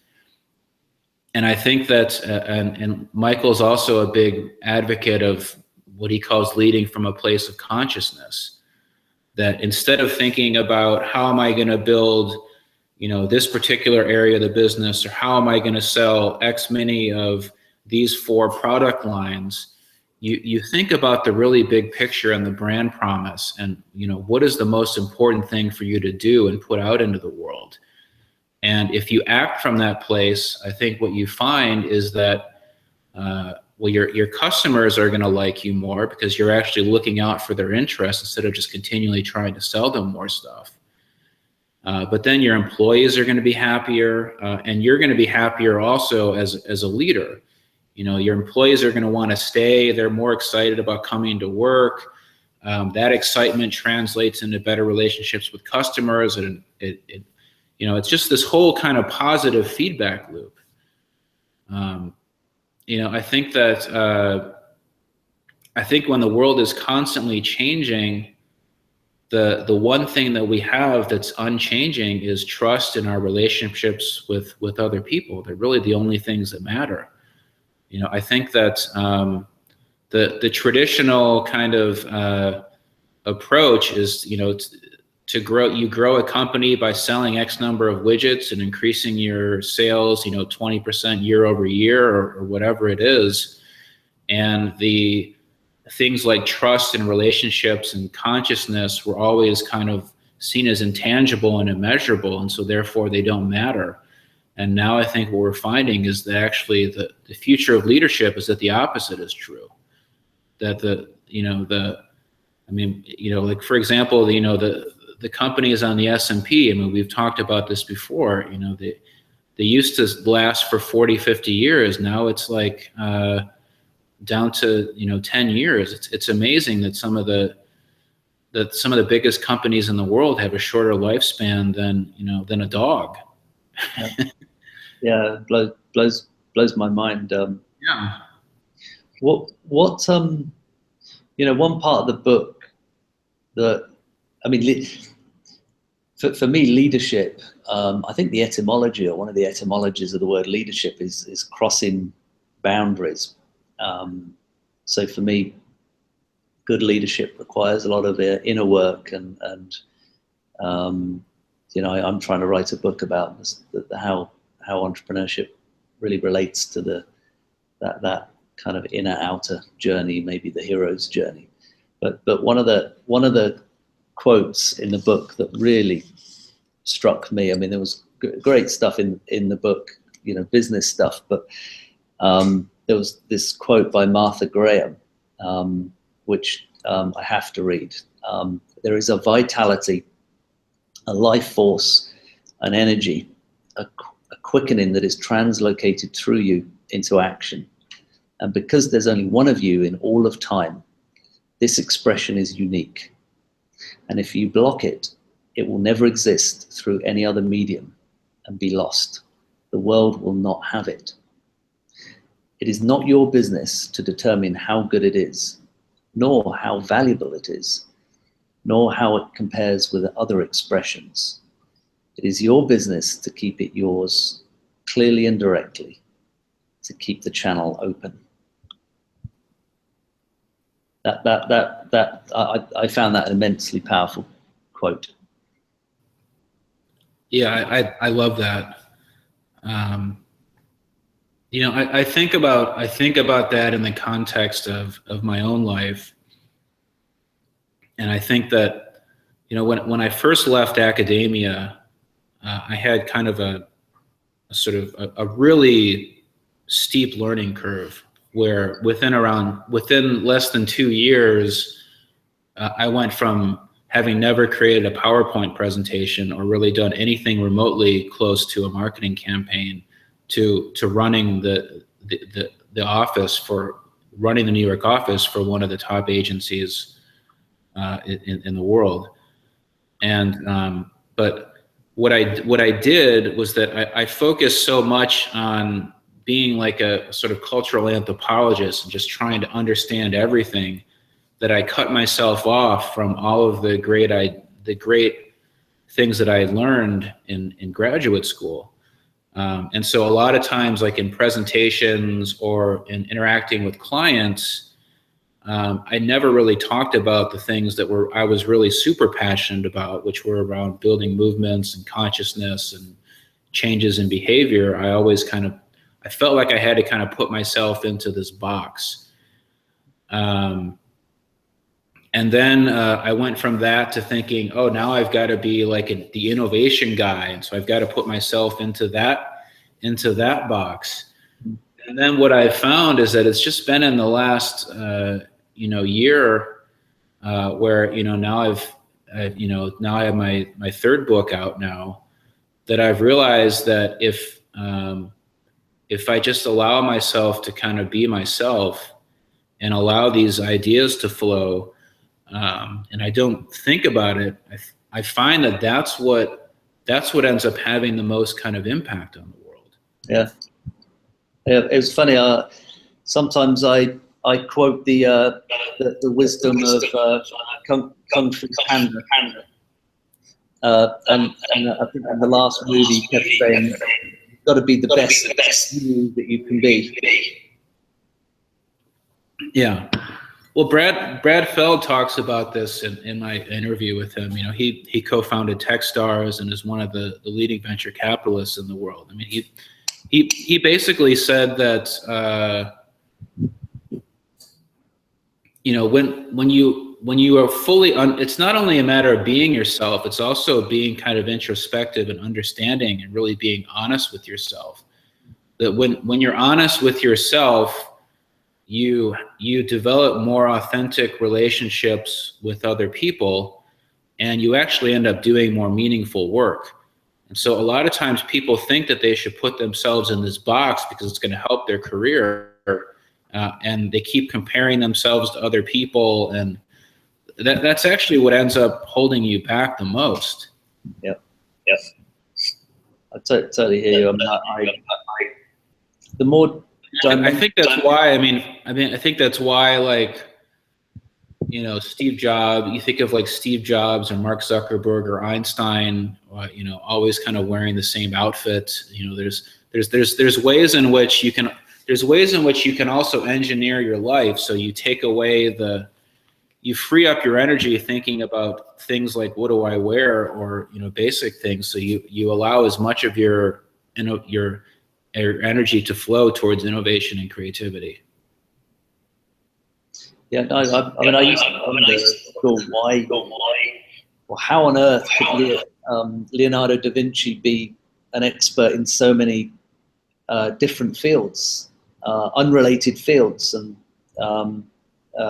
S2: And I think that, and Michael's also a big advocate of what he calls leading from a place of consciousness. That instead of thinking about how am I going to build, this particular area of the business, or how am I going to sell X many of these 4 product lines, you think about the really big picture and the brand promise, and what is the most important thing for you to do and put out into the world. And if you act from that place, I think what you find is that your customers are going to like you more, because you're actually looking out for their interests instead of just continually trying to sell them more stuff. But then your employees are going to be happier, and you're going to be happier also as a leader. Your employees are going to want to stay. They're more excited about coming to work. That excitement translates into better relationships with customers, and it's just this whole kind of positive feedback loop. I think that I think when the world is constantly changing, the one thing that we have that's unchanging is trust in our relationships with other people. They're really the only things that matter. I think that the traditional kind of approach is, you grow a company by selling X number of widgets and increasing your sales, 20% year over year, or whatever it is. And the things like trust and relationships and consciousness were always kind of seen as intangible and immeasurable, and so therefore they don't matter. And now I think what we're finding is that actually the future of leadership is that the opposite is true. That like for example, the companies on the S&P, we've talked about this before, they used to last for 40, 50 years. Now it's like down to 10 years. It's amazing that some of the biggest companies in the world have a shorter lifespan than a dog.
S1: Yeah, blows my mind.
S2: Yeah.
S1: What one part of the book that, for me, leadership, I think the etymology, or one of the etymologies of the word leadership is crossing boundaries. So for me, good leadership requires a lot of inner work, and I'm trying to write a book about how entrepreneurship really relates to that kind of inner outer journey, maybe the hero's journey. But one of the quotes in the book that really struck me, there was great stuff in the book, business stuff, but there was this quote by Martha Graham, which I have to read. There is a vitality, a life force, an energy, a quickening that is translocated through you into action. And because there's only one of you in all of time, this expression is unique. And if you block it, it will never exist through any other medium and be lost. The world will not have it. It is not your business to determine how good it is, nor how valuable it is, nor how it compares with other expressions. It is your business to keep it yours, clearly and directly, to keep the channel open. I found that an immensely powerful quote.
S2: Yeah, I love that. You know, I think about that in the context of my own life, and I think that, you know, when I first left academia, I had kind of a sort of a really steep learning curve, where within less than 2 years, I went from having never created a PowerPoint presentation or really done anything remotely close to a marketing campaign to running the office for running the New York office for one of the top agencies in the world. And but what I did was that I focused so much on being like a sort of cultural anthropologist and just trying to understand everything, that I cut myself off from all of the great things that I learned in graduate school. And so a lot of times, like in presentations or in interacting with clients, I never really talked about the things that I was really super passionate about, which were around building movements and consciousness and changes in behavior. I felt like I had to kind of put myself into this box. And then I went from that to thinking, oh, now I've got to be like the innovation guy. And so I've got to put myself into that box. And then what I found is that it's just been in the last, year where, now now I have my third book out now, that I've realized that if I just allow myself to kind of be myself and allow these ideas to flow, and I don't think about it, I find that that's what ends up having the most kind of impact on the world.
S1: Yeah, it was funny. Sometimes I quote the wisdom of Kung Fu Panda, and I think in the last movie he kept saying, "You've got to be the best you that you can be."
S2: Yeah. Well, Brad Feld talks about this in my interview with him. You know, he co-founded Techstars and is one of the leading venture capitalists in the world. I mean, he basically said that when you are fully it's not only a matter of being yourself, it's also being kind of introspective and understanding and really being honest with yourself. That when you're honest with yourself, you develop more authentic relationships with other people, and you actually end up doing more meaningful work. And so a lot of times people think that they should put themselves in this box because it's going to help their career, and they keep comparing themselves to other people, and that's actually what ends up holding you back the most.
S1: Yeah. Yes. I totally hear you. The more
S2: I think that's why. I think that's why, like, Steve Jobs. You think of like Steve Jobs or Mark Zuckerberg or Einstein. Always kind of wearing the same outfit. There's ways in which you can. There's ways in which you can also engineer your life. So you take away you free up your energy thinking about things like, what do I wear, or basic things. So you allow as much of your energy to flow towards innovation and creativity.
S1: Yeah, I used to wonder why, or how on earth could Leonardo da Vinci be an expert in so many different fields, unrelated fields, and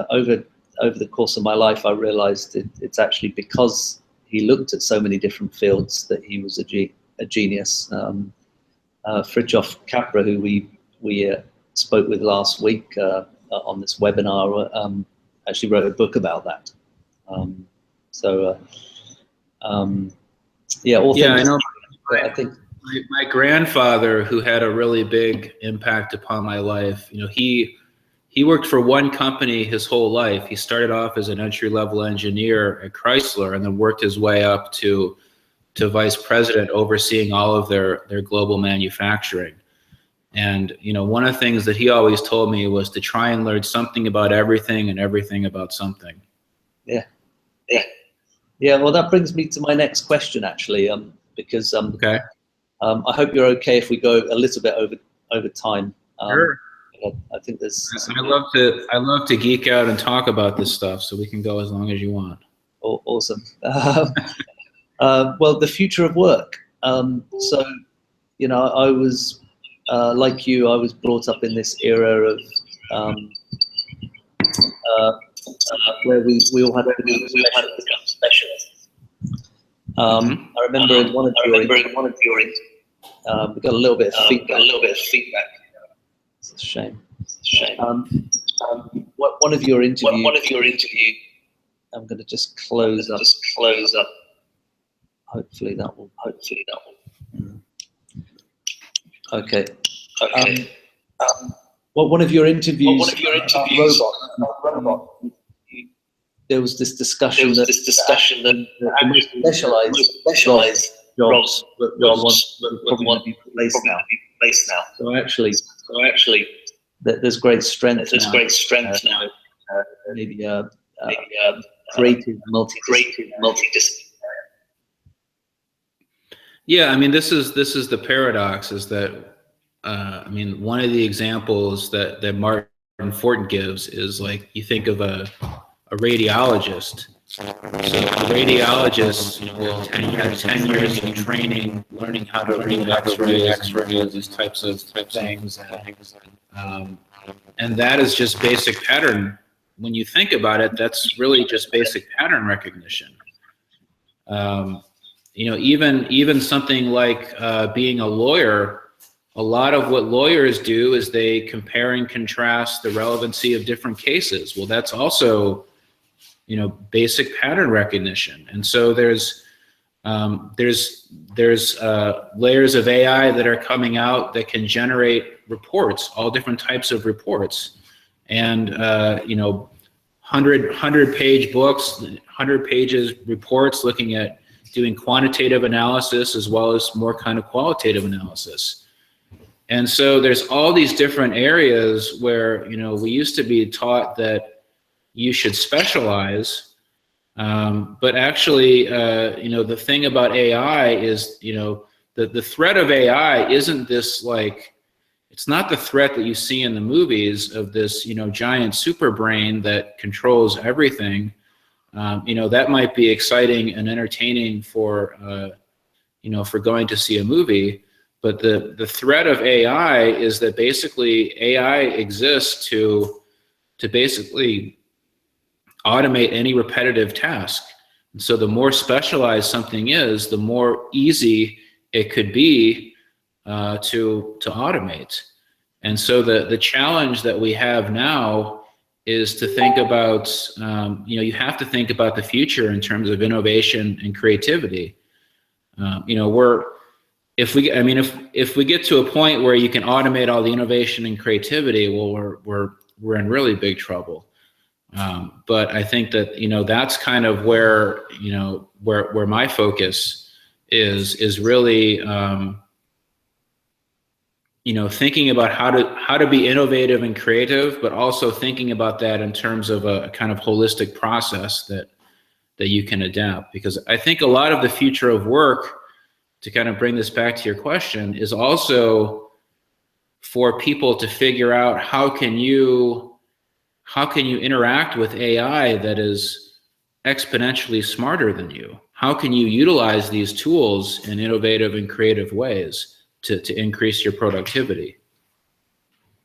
S1: over the course of my life, I realized it's actually because he looked at so many different fields that he was a genius. Fritjof Capra, who we spoke with last week on this webinar, actually wrote a book about that. Yeah, all
S2: Yeah,
S1: things.
S2: I know.
S1: I think
S2: My grandfather, who had a really big impact upon my life, he worked for one company his whole life. He started off as an entry-level engineer at Chrysler and then worked his way up to vice president, overseeing all of their global manufacturing. And, one of the things that he always told me was to try and learn something about everything and everything about something.
S1: Yeah. Well, that brings me to my next question, actually, because
S2: Okay.
S1: I hope you're okay if we go a little bit over time.
S2: Sure.
S1: I think there's.
S2: I love to geek out and talk about this stuff, so we can go as long as you want.
S1: Awesome. Well, the future of work. So, I was like you. I was brought up in this era of where we all had to become specialists. I remember in one of your we got a little bit of feedback. It's a shame. One of your interviews. I'm going to just close up. Hopefully that will. Okay. One of your interviews about robots. There was this discussion that the most specialized jobs would want to be replaced now. So actually, there's great strength now. Maybe creative, multidisciplinary.
S2: Yeah, I mean, this is the paradox, is that one of the examples that Martin Fortin gives is, like, you think of a radiologist. So a radiologist will 10 years of training, learning how to read X-rays, these types of things, and that is just basic pattern. When you think about it, that's really just basic pattern recognition. Even something like being a lawyer. A lot of what lawyers do is they compare and contrast the relevancy of different cases. Well, that's also, basic pattern recognition. And so there's layers of AI that are coming out that can generate reports, all different types of reports, and 100-page books, 100 pages reports looking at doing quantitative analysis as well as more kind of qualitative analysis. And so there's all these different areas where, we used to be taught that you should specialize. But actually, the thing about AI is, the threat of AI isn't this, like, it's not the threat that you see in the movies of this, giant super brain that controls everything. That might be exciting and entertaining for going to see a movie. But the threat of AI is that basically AI exists to basically automate any repetitive task. And so the more specialized something is, the more easy it could be to automate. And so the challenge that we have now is to think about, you have to think about the future in terms of innovation and creativity. If we get to a point where you can automate all the innovation and creativity, well, we're in really big trouble. But I think that, that's kind of where, where my focus is really, thinking about how to be innovative and creative, but also thinking about that in terms of a kind of holistic process that you can adapt. Because I think a lot of the future of work, to kind of bring this back to your question, is also for people to figure out how can you interact with AI that is exponentially smarter than you? How can you utilize these tools in innovative and creative ways to increase your productivity?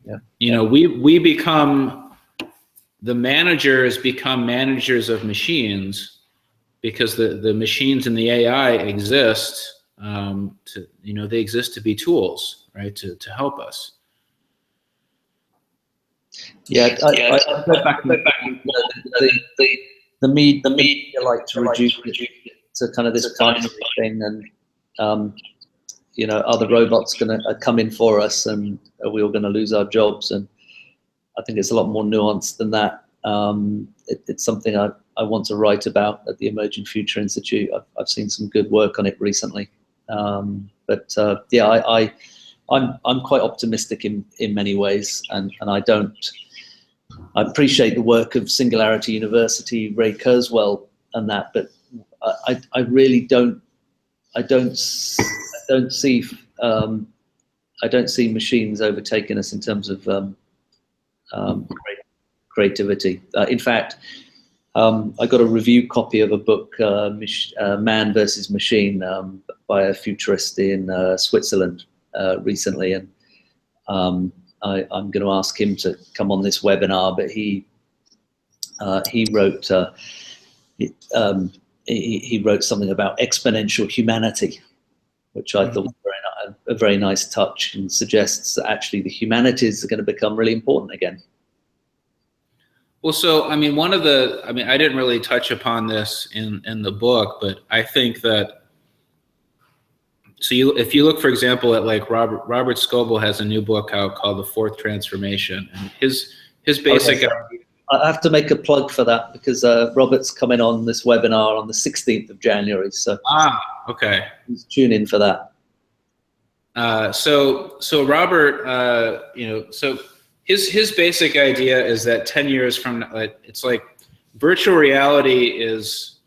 S2: Yeah. The managers become managers of machines because the machines and the AI exist they exist to be tools. right, to help us.
S1: Yeah, I go back and the media like to reduce it to kind of this binary thing, and you know, are the robots going to come in for us, and are we all going to lose our jobs? And I think it's a lot more nuanced than that. It's something I want to write about at the Emerging Future Institute. I've seen some good work on it recently. Yeah, I'm quite optimistic in many ways, and I appreciate the work of Singularity University, Ray Kurzweil, and that, but I really don't see machines overtaking us in terms of creativity. In fact, I got a review copy of a book, Man versus Machine, by a futurist in Switzerland recently, and I'm going to ask him to come on this webinar. But he wrote he wrote something about exponential humanity, which I thought was a very nice touch, and suggests that actually the humanities are going to become really important again.
S2: Well, so, I mean, I didn't really touch upon this in the book, but I think that, so if you look, for example, at like Robert Scoble has a new book out called The Fourth Transformation, and his basic.
S1: I have to make a plug for that because Robert's coming on this webinar on the 16th of January. So
S2: okay.
S1: Please tune in for that.
S2: So Robert, so his basic idea is that 10 years from now, it's like virtual reality is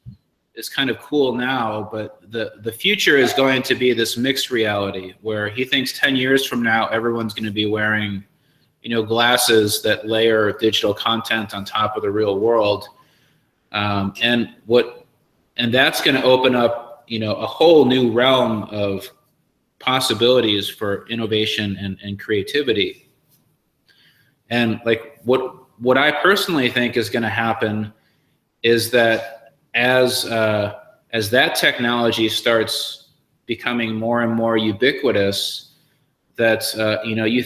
S2: kind of cool now, but the future is going to be this mixed reality where he thinks 10 years from now everyone's going to be wearing, glasses that layer digital content on top of the real world, and that's going to open up a whole new realm of possibilities for innovation and creativity. And like what I personally think is going to happen is that as that technology starts becoming more and more ubiquitous, that you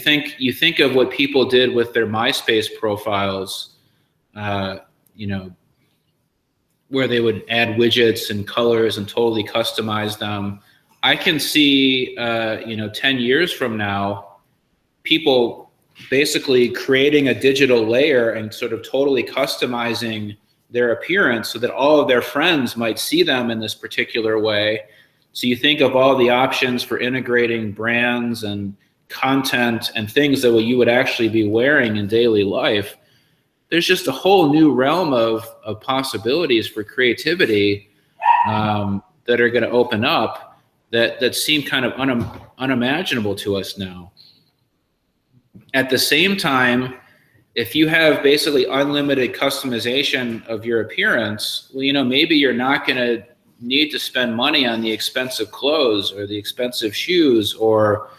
S2: think of what people did with their MySpace profiles, where they would add widgets and colors and totally customize them. I can see 10 years from now, people basically creating a digital layer and sort of totally customizing their appearance so that all of their friends might see them in this particular way. So you think of all the options for integrating brands and content and things that you would actually be wearing in daily life. There's just a whole new realm of possibilities for creativity that are going to open up that seem kind of unimaginable to us now. At the same time, if you have basically unlimited customization of your appearance, well, maybe you're not going to need to spend money on the expensive clothes or the expensive shoes, or,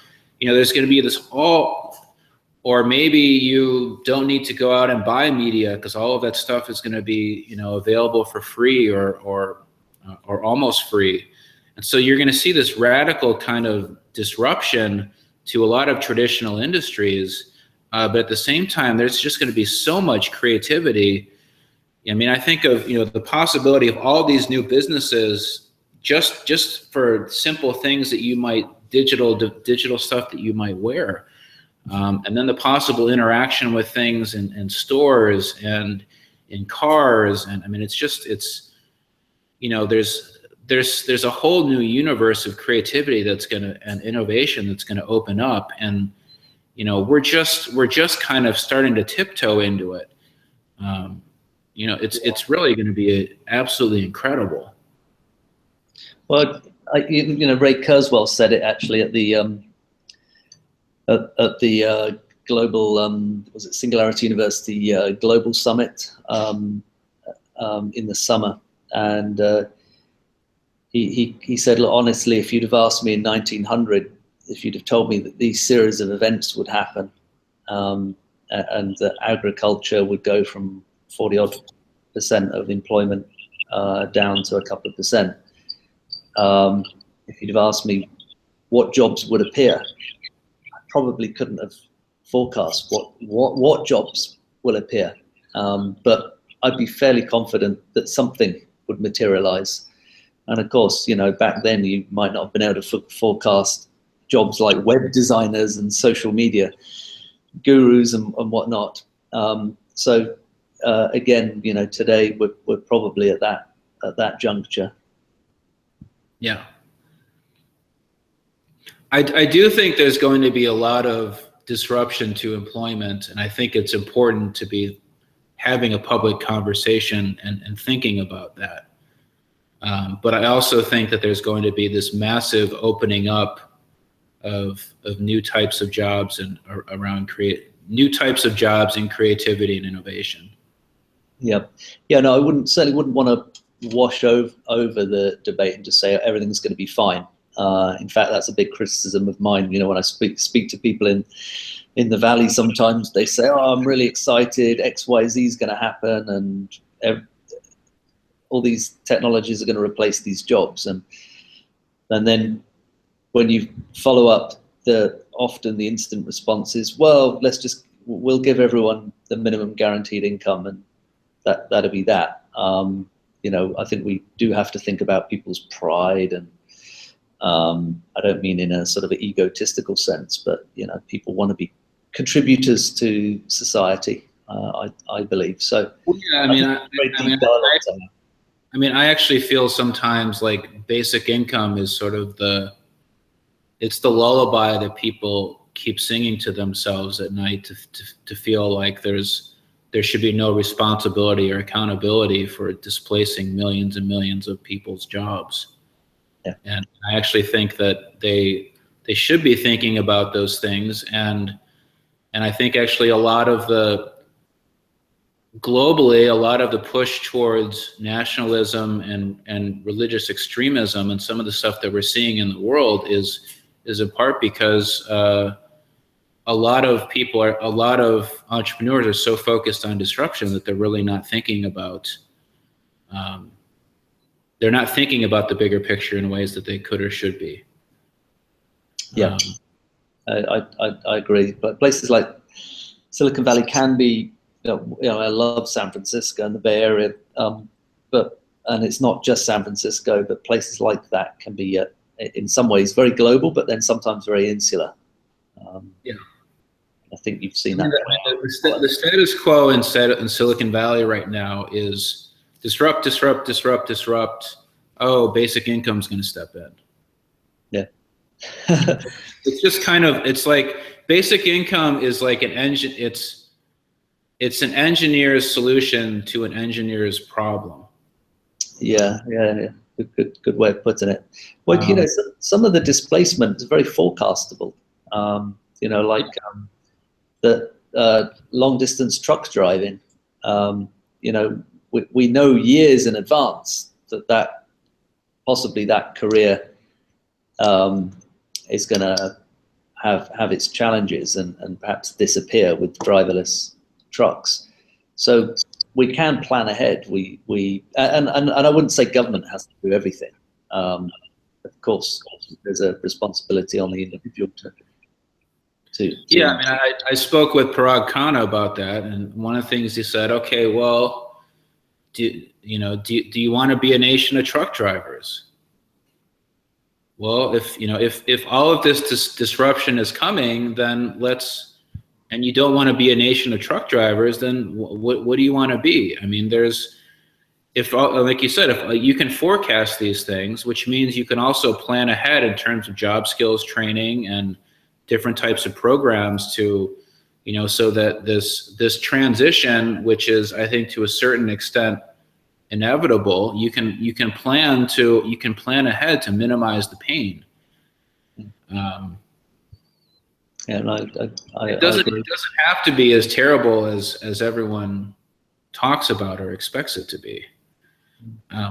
S2: there's going to be this or maybe you don't need to go out and buy media because all of that stuff is going to be, available for free or almost free. And so you're going to see this radical kind of disruption to a lot of traditional industries, but at the same time, there's just going to be so much creativity. I mean, I think of the possibility of all these new businesses just for simple things that you might digital stuff that you might wear, and then the possible interaction with things in stores and in cars, and I mean, there's a whole new universe of creativity and innovation that's going to open up, and we're just kind of starting to tiptoe into it. It's really going to be absolutely incredible.
S1: Well, Ray Kurzweil said it actually at the global was it Singularity University Global Summit in the summer, and he said, look, honestly, if you'd have asked me in 1900, if you'd have told me that these series of events would happen, and that agriculture would go from 40-odd% of employment down to a couple of percent, if you'd have asked me what jobs would appear, probably couldn't have forecast what jobs will appear. But I'd be fairly confident that something would materialize. And of course, back then you might not have been able to forecast jobs like web designers and social media gurus and whatnot. So again, today we're probably at that juncture.
S2: Yeah. I do think there's going to be a lot of disruption to employment, and I think it's important to be having a public conversation and thinking about that. But I also think that there's going to be this massive opening up of new types of jobs and around new types of jobs in creativity and innovation.
S1: Yeah. No, I certainly wouldn't want to wash over the debate and just say everything's going to be fine. In fact, that's a big criticism of mine. When I speak to people in the Valley, sometimes they say, "Oh, I'm really excited. X, Y, Z is going to happen, and all these technologies are going to replace these jobs." And then when you follow up, often the instant response is, "Well, we'll give everyone the minimum guaranteed income, and that'll be that." I think we do have to think about people's pride, and I don't mean in a sort of egotistical sense, but people want to be contributors to society. I believe so.
S2: Yeah, I actually feel sometimes like basic income is sort of it's the lullaby that people keep singing to themselves at night to feel like there should be no responsibility or accountability for displacing millions and millions of people's jobs.
S1: Yeah.
S2: And I actually think that they should be thinking about those things. And I think actually globally, a lot of the push towards nationalism and religious extremism and some of the stuff that we're seeing in the world is in part because a lot of entrepreneurs are so focused on disruption that they're really not thinking about the bigger picture in ways that they could or should be.
S1: Yeah, I agree. But places like Silicon Valley can be, I love San Francisco and the Bay Area, and it's not just San Francisco, but places like that can be in some ways very global, but then sometimes very insular.
S2: Yeah.
S1: I think you've seen that.
S2: The status quo in Silicon Valley right now is disrupt. Oh, basic income's going to step in.
S1: Yeah.
S2: It's just it's like basic income is like an engine. It's an engineer's solution to an engineer's problem.
S1: Yeah. Good way of putting it. Well, some of the displacement is very forecastable. The long distance truck driving. We know years in advance that possibly that career is going to have its challenges and perhaps disappear with driverless trucks. So we can plan ahead. And I wouldn't say government has to do everything. Of course, there's a responsibility on the individual to
S2: yeah, I spoke with Parag Khanna about that, and one of the things he said, okay, well, do you want to be a nation of truck drivers? Well, if all of this disruption is coming, then and you don't want to be a nation of truck drivers, then what do you want to be? I mean, like you said, if you can forecast these things, which means you can also plan ahead in terms of job skills training and different types of programs to, so that this transition, which is, I think, to a certain extent inevitable, you can plan ahead to minimize the pain. It doesn't have to be as terrible as everyone talks about or expects it to be.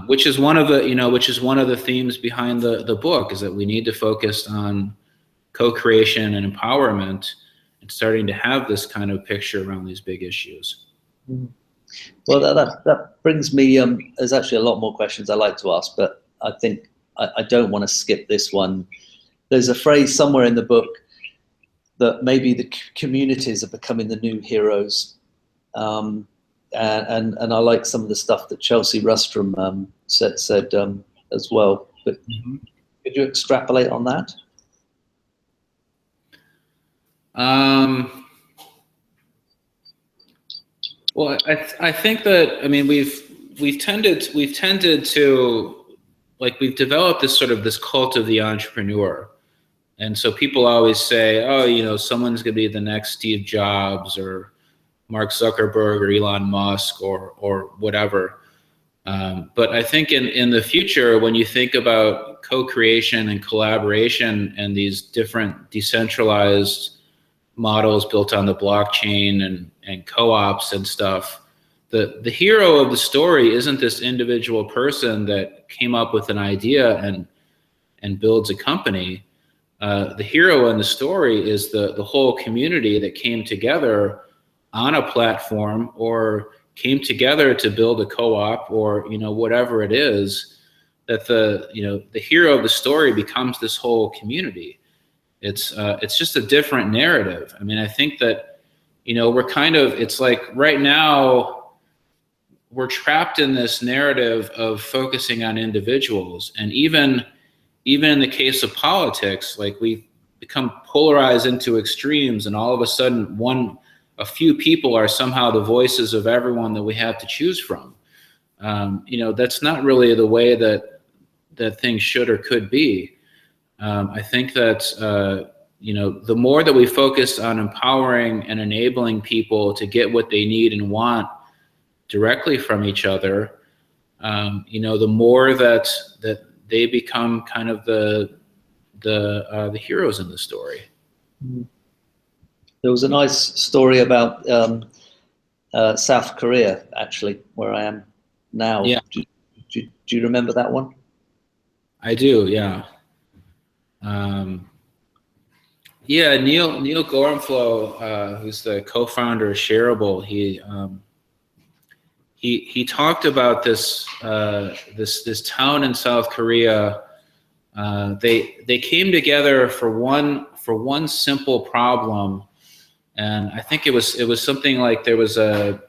S2: Which is one of the themes behind the book, is that we need to focus on co-creation and empowerment and starting to have this kind of picture around these big issues.
S1: Well, that brings me, there's actually a lot more questions I'd like to ask, but I think I don't want to skip this one. There's a phrase somewhere in the book that maybe the communities are becoming the new heroes. And I like some of the stuff that Chelsea Rustrom said as well. But could you extrapolate on that?
S2: Well, I think that, I mean, we've tended to, like, we've developed this cult of the entrepreneur. And so people always say, oh, you know, someone's going to be the next Steve Jobs or Mark Zuckerberg or Elon Musk or whatever. But I think in the future, when you think about co-creation and collaboration and these different decentralized models built on the blockchain and co-ops and stuff, the hero of the story isn't this individual person that came up with an idea and builds a company. The hero in the story is the whole community that came together on a platform or came together to build a co-op or, you know, whatever it is, that the hero of the story becomes this whole community. It's just a different narrative. I mean, I think that, you know, it's like right now we're trapped in this narrative of focusing on individuals. And even in the case of politics, like, we've become polarized into extremes, and all of a sudden a few people are somehow the voices of everyone that we have to choose from. You know, that's not really the way that things should or could be. I think that, you know, the more that we focus on empowering and enabling people to get what they need and want directly from each other, you know, the more that they become kind of the heroes in the story.
S1: There was a nice story about South Korea, actually, where I am now.
S2: Yeah.
S1: Do you remember that one?
S2: I do, yeah. Yeah, Neil Gorenflo, who's the co-founder of Shareable, he talked about this town in South Korea. They came together for one simple problem, and I think it was something like there was to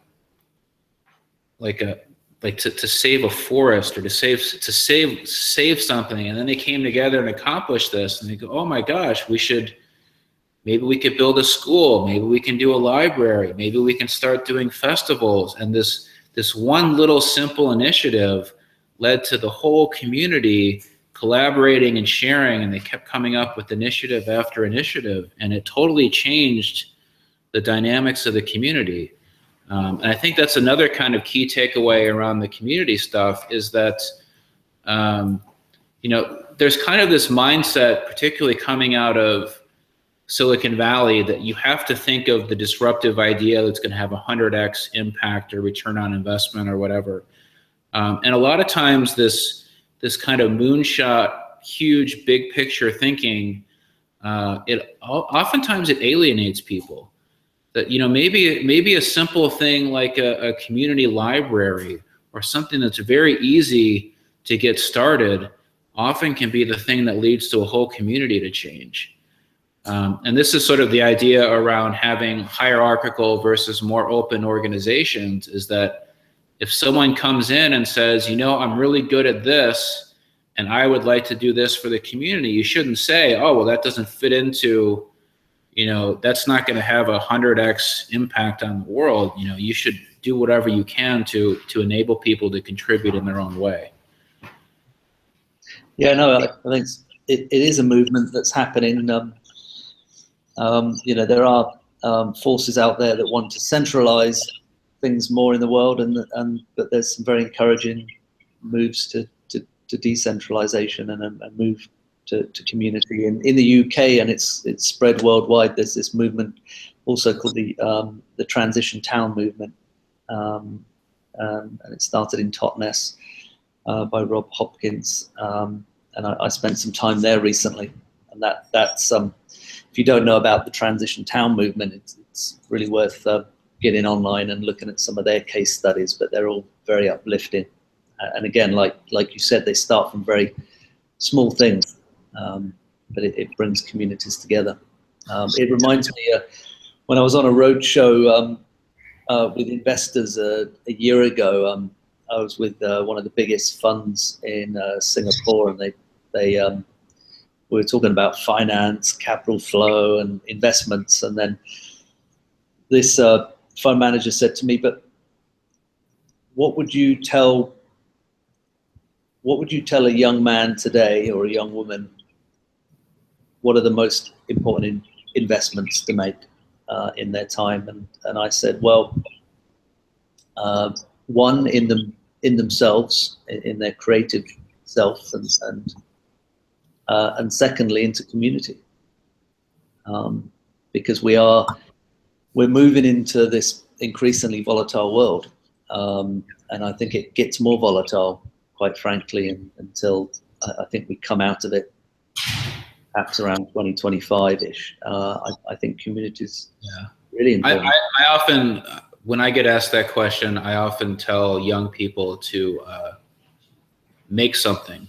S2: save a forest or to save something, and then they came together and accomplished this, and they go, oh my gosh, maybe we could build a school, maybe we can do a library, maybe we can start doing festivals. And this one little simple initiative led to the whole community collaborating and sharing, and they kept coming up with initiative after initiative, and it totally changed the dynamics of the community. And I think that's another kind of key takeaway around the community stuff, is that, you know, there's kind of this mindset, particularly coming out of Silicon Valley, that you have to think of the disruptive idea that's going to have 100x impact or return on investment or whatever. And a lot of times this kind of moonshot, huge, big picture thinking, oftentimes it alienates people. That, you know, maybe a simple thing like a community library or something that's very easy to get started often can be the thing that leads to a whole community to change. And this is sort of the idea around having hierarchical versus more open organizations, is that if someone comes in and says, you know, I'm really good at this and I would like to do this for the community, you shouldn't say, oh, well, that doesn't fit into, you know, that's not going to have 100x impact on the world. You know, you should do whatever you can to enable people to contribute in their own way.
S1: Yeah, no, I think it is a movement that's happening. You know, there are forces out there that want to centralize things more in the world, but there's some very encouraging moves to decentralization and move to community. In the UK, and it's spread worldwide, there's this movement also called the Transition Town movement, and it started in Totnes by Rob Hopkins, and I spent some time there recently, and that's if you don't know about the Transition Town movement, it's really worth getting online and looking at some of their case studies, but they're all very uplifting. And again, like you said, they start from very small things, but it brings communities together. It reminds me when I was on a road show with investors a year ago. I was with one of the biggest funds in Singapore, and we were talking about finance, capital flow, and investments. And then this fund manager said to me, "But what would you tell a young man today or a young woman? What are the most important investments to make in their time?" And I said, well, one, in themselves, in their creative self, and secondly, into community, because we're moving into this increasingly volatile world, and I think it gets more volatile, quite frankly, until I think we come out of it perhaps around 2025-ish. I think community is really important.
S2: I often, when I get asked that question, I often tell young people to make something.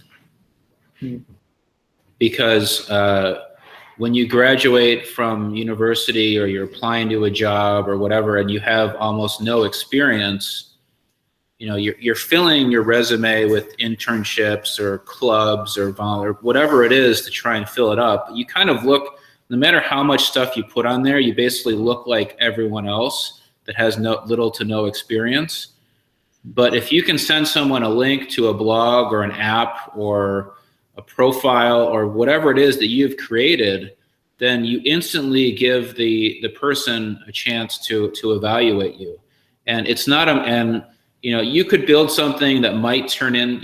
S2: Because when you graduate from university or you're applying to a job or whatever, and you have almost no experience, you're filling your resume with internships or clubs or whatever it is to try and fill it up. You kind of look, no matter how much stuff you put on there, you basically look like everyone else that has little to no experience. But if you can send someone a link to a blog or an app or a profile or whatever it is that you've created, then you instantly give the person a chance to evaluate you. And it's not you could build something that might turn in,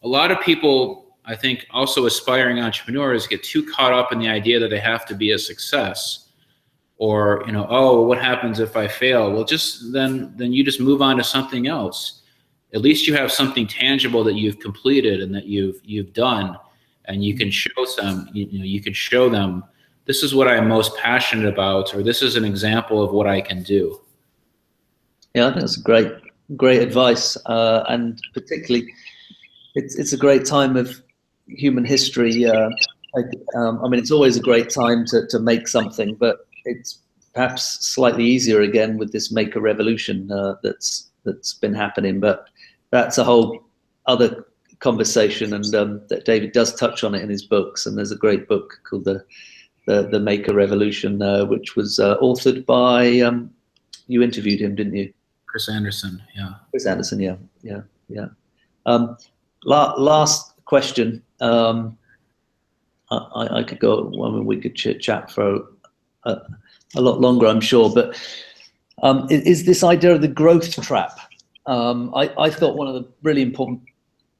S2: a lot of people, I think, also aspiring entrepreneurs get too caught up in the idea that they have to be a success, or, oh, what happens if I fail? Well, then you just move on to something else. At least you have something tangible that you've completed and that you've done, and you can show them, you can show them, this is what I'm most passionate about, or this is an example of what I can do.
S1: Yeah, I think that's great advice, and particularly, it's a great time of human history. It's always a great time to make something, but it's perhaps slightly easier again with this maker revolution that's been happening. But that's a whole other conversation, and that David does touch on it in his books. And there's a great book called the Maker Revolution, which was authored by you interviewed him, didn't you?
S2: Chris Anderson, yeah.
S1: Chris Anderson, yeah. Last question. I could go. We could chat for a lot longer, I'm sure. But is this idea of the growth trap? I thought one of the really important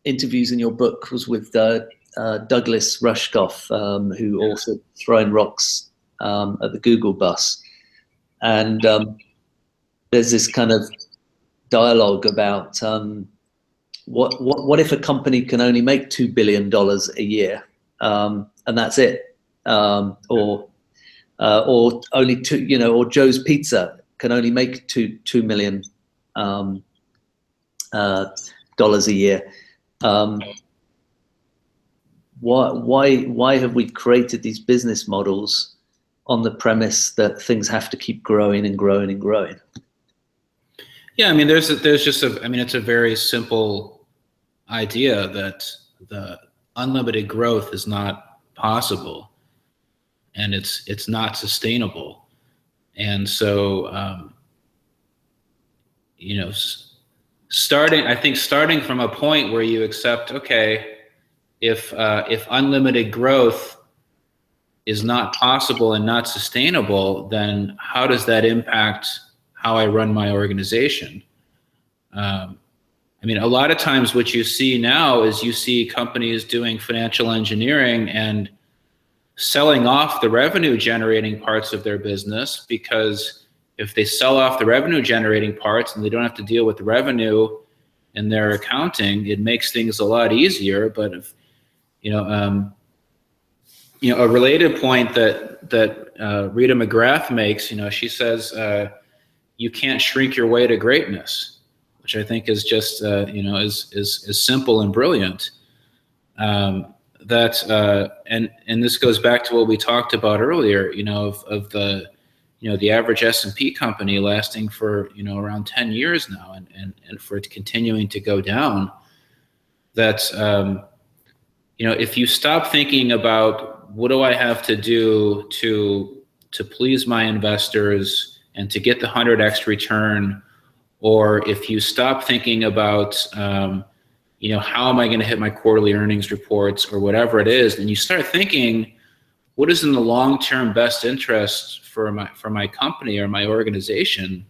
S1: interviews in your book was with Douglas Rushkoff, who authored Throwing Rocks at the Google bus, and there's this kind of dialogue about what if a company can only make $2 billion a year, and that's it, or only two, or Joe's Pizza can only make $2 million dollars a year. Why have we created these business models on the premise that things have to keep growing and growing and growing?
S2: Yeah, it's a very simple idea that the unlimited growth is not possible, and it's not sustainable. And so, starting from a point where you accept, okay, if unlimited growth is not possible and not sustainable, then how does that impact how I run my organization? A lot of times what you see now is you see companies doing financial engineering and selling off the revenue generating parts of their business, because if they sell off the revenue generating parts and they don't have to deal with the revenue in their accounting, it makes things a lot easier. But if, a related point that Rita McGrath makes, she says, you can't shrink your way to greatness, which I think is just, is simple and brilliant. and this goes back to what we talked about earlier, of the, the average S&P company lasting for, around 10 years now, and for it continuing to go down. That, if you stop thinking about what do I have to do to please my investors and to get the 100x return, or if you stop thinking about, how am I going to hit my quarterly earnings reports or whatever it is, then you start thinking, what is in the long-term best interest for my company or my organization?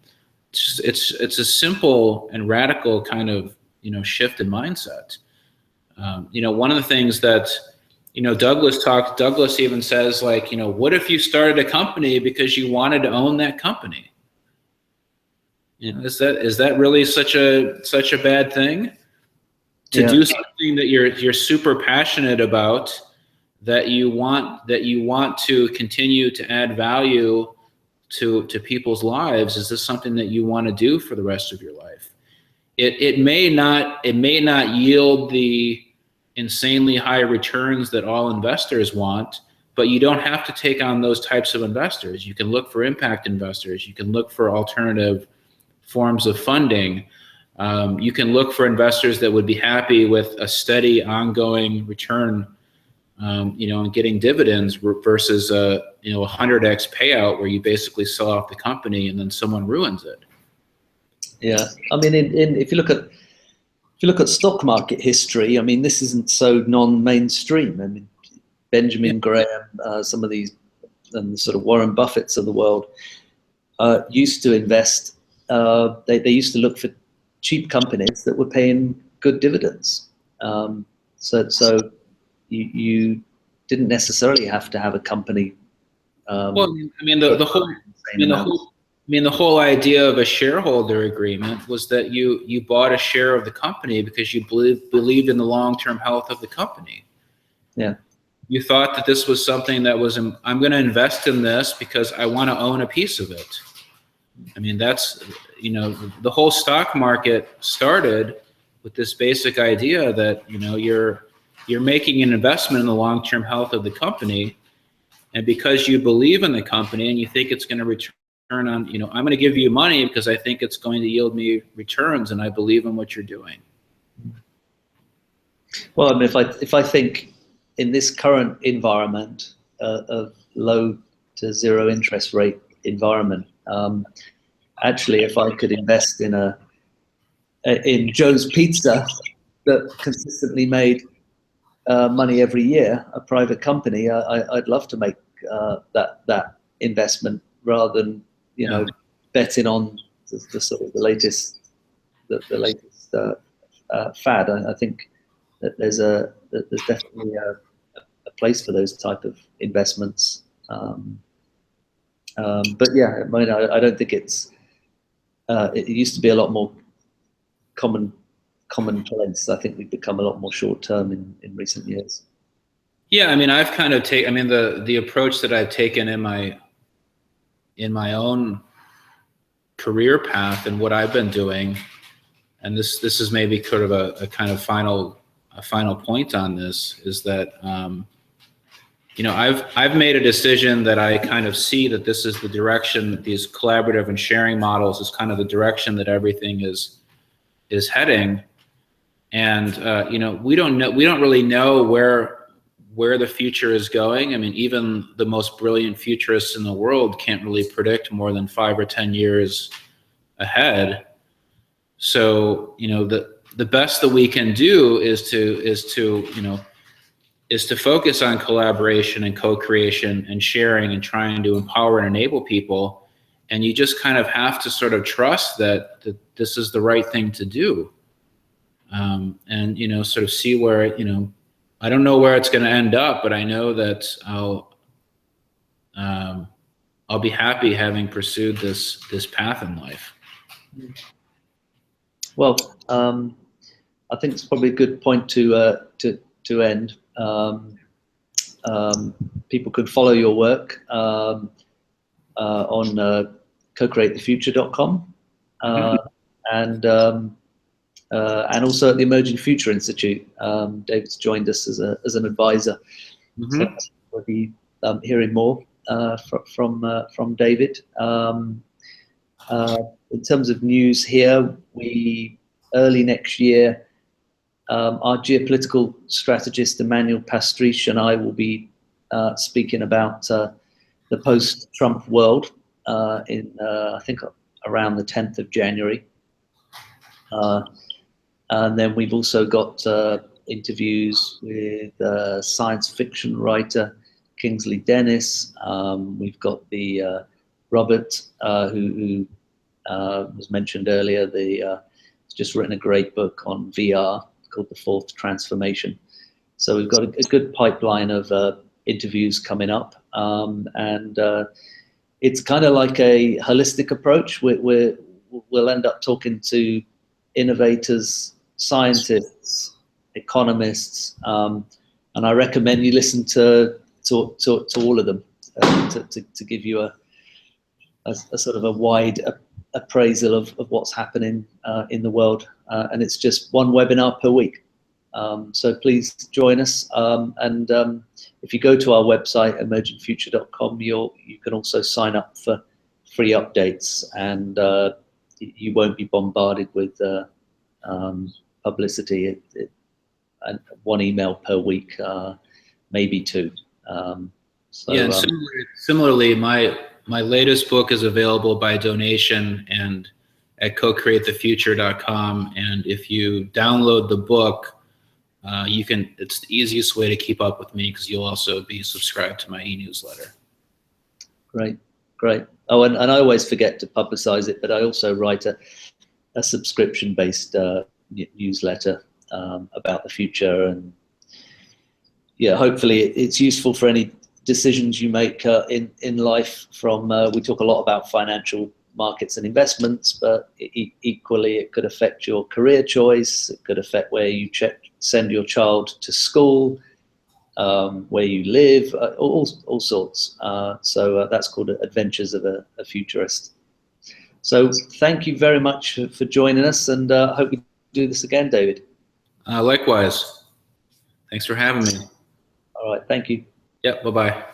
S2: It's a simple and radical kind of, shift in mindset. One of the things that, Douglas even says, like, what if you started a company because you wanted to own that company? Is that really such a bad thing? To do something that you're super passionate about, that you want to continue to add value to people's lives, is this something that you want to do for the rest of your life? It may not yield the insanely high returns that all investors want, but you don't have to take on those types of investors. You can look for impact investors. You can look for alternative forms of funding. You can look for investors that would be happy with a steady, ongoing return, and getting dividends versus a 100x payout where you basically sell off the company and then someone ruins it.
S1: Yeah, I mean, if you look at stock market history, I mean, this isn't so non-mainstream. I mean, Benjamin Graham, some of these, and sort of Warren Buffetts of the world used to invest. They used to look for cheap companies that were paying good dividends. So you didn't necessarily have to have a company.
S2: Well, I mean, the whole idea of a shareholder agreement was that you bought a share of the company because you believed in the long-term health of the company.
S1: Yeah.
S2: You thought that this was something that was, I'm going to invest in this because I want to own a piece of it. I mean, that's, the whole stock market started with this basic idea that, you're making an investment in the long-term health of the company. And because you believe in the company and you think it's going to return on, I'm going to give you money because I think it's going to yield me returns and I believe in what you're doing.
S1: Well, I mean, if I think in this current environment of low to zero interest rate environment, actually, if I could invest in Joe's Pizza that consistently made money every year, a private company, I'd love to make that investment rather than betting on the sort of the latest fad. I think that there's definitely a place for those type of investments. But yeah, I don't think it's. It used to be a lot more commonplace. I think we've become a lot more short term in recent years.
S2: Yeah, I mean, I've kind of taken. I mean, the approach that I've taken in my own career path and what I've been doing, and this is maybe sort of a kind of final point on this, is that I've made a decision that I kind of see that this is the direction, these collaborative and sharing models is kind of the direction that everything is heading. And we don't really know where the future is going. I mean, even the most brilliant futurists in the world can't really predict more than 5 or 10 years ahead. So, the best that we can do is to focus on collaboration and co-creation and sharing and trying to empower and enable people. And you just kind of have to sort of trust that this is the right thing to do. And, sort of see where, I don't know where it's going to end up, but I know that I'll be happy having pursued this path in life.
S1: Well, I think it's probably a good point to end. People could follow your work on cocreatethefuture.com, and and also at the Emerging Future Institute. David's joined us as an advisor. So we'll be hearing more from David. In terms of news here, early next year, our geopolitical strategist Emmanuel Pastriche and I will be speaking about the post-Trump world in I think around the 10th of January. And then we've also got interviews with science fiction writer Kingsley Dennis. We've got the Robert, who was mentioned earlier. He's just written a great book on VR called The Fourth Transformation. So we've got a good pipeline of interviews coming up, and it's kind of like a holistic approach. We'll end up talking to innovators, scientists, economists, and I recommend you listen to all of them to give you a sort of a wide appraisal of what's happening in the world, and it's just one webinar per week. So please join us, and if you go to our website emergingfuture.com, you can also sign up for free updates, and you won't be bombarded with publicity. And one email per week, maybe two.
S2: Yeah, and similarly, my latest book is available by donation and at co-createthefuture.com. And if you download the book, it's the easiest way to keep up with me, because you'll also be subscribed to my e-newsletter.
S1: Great. Oh, and I always forget to publicize it, but I also write a subscription-based newsletter about the future, and yeah, hopefully it's useful for any decisions you make in life. We talk a lot about financial markets and investments, but equally it could affect your career choice. It could affect where you send your child to school, where you live, all sorts. So that's called Adventures of a Futurist. So thank you very much for joining us, and I hope we do this again, David.
S2: Likewise. Thanks for having me.
S1: All right, thank you.
S2: Yep, bye-bye.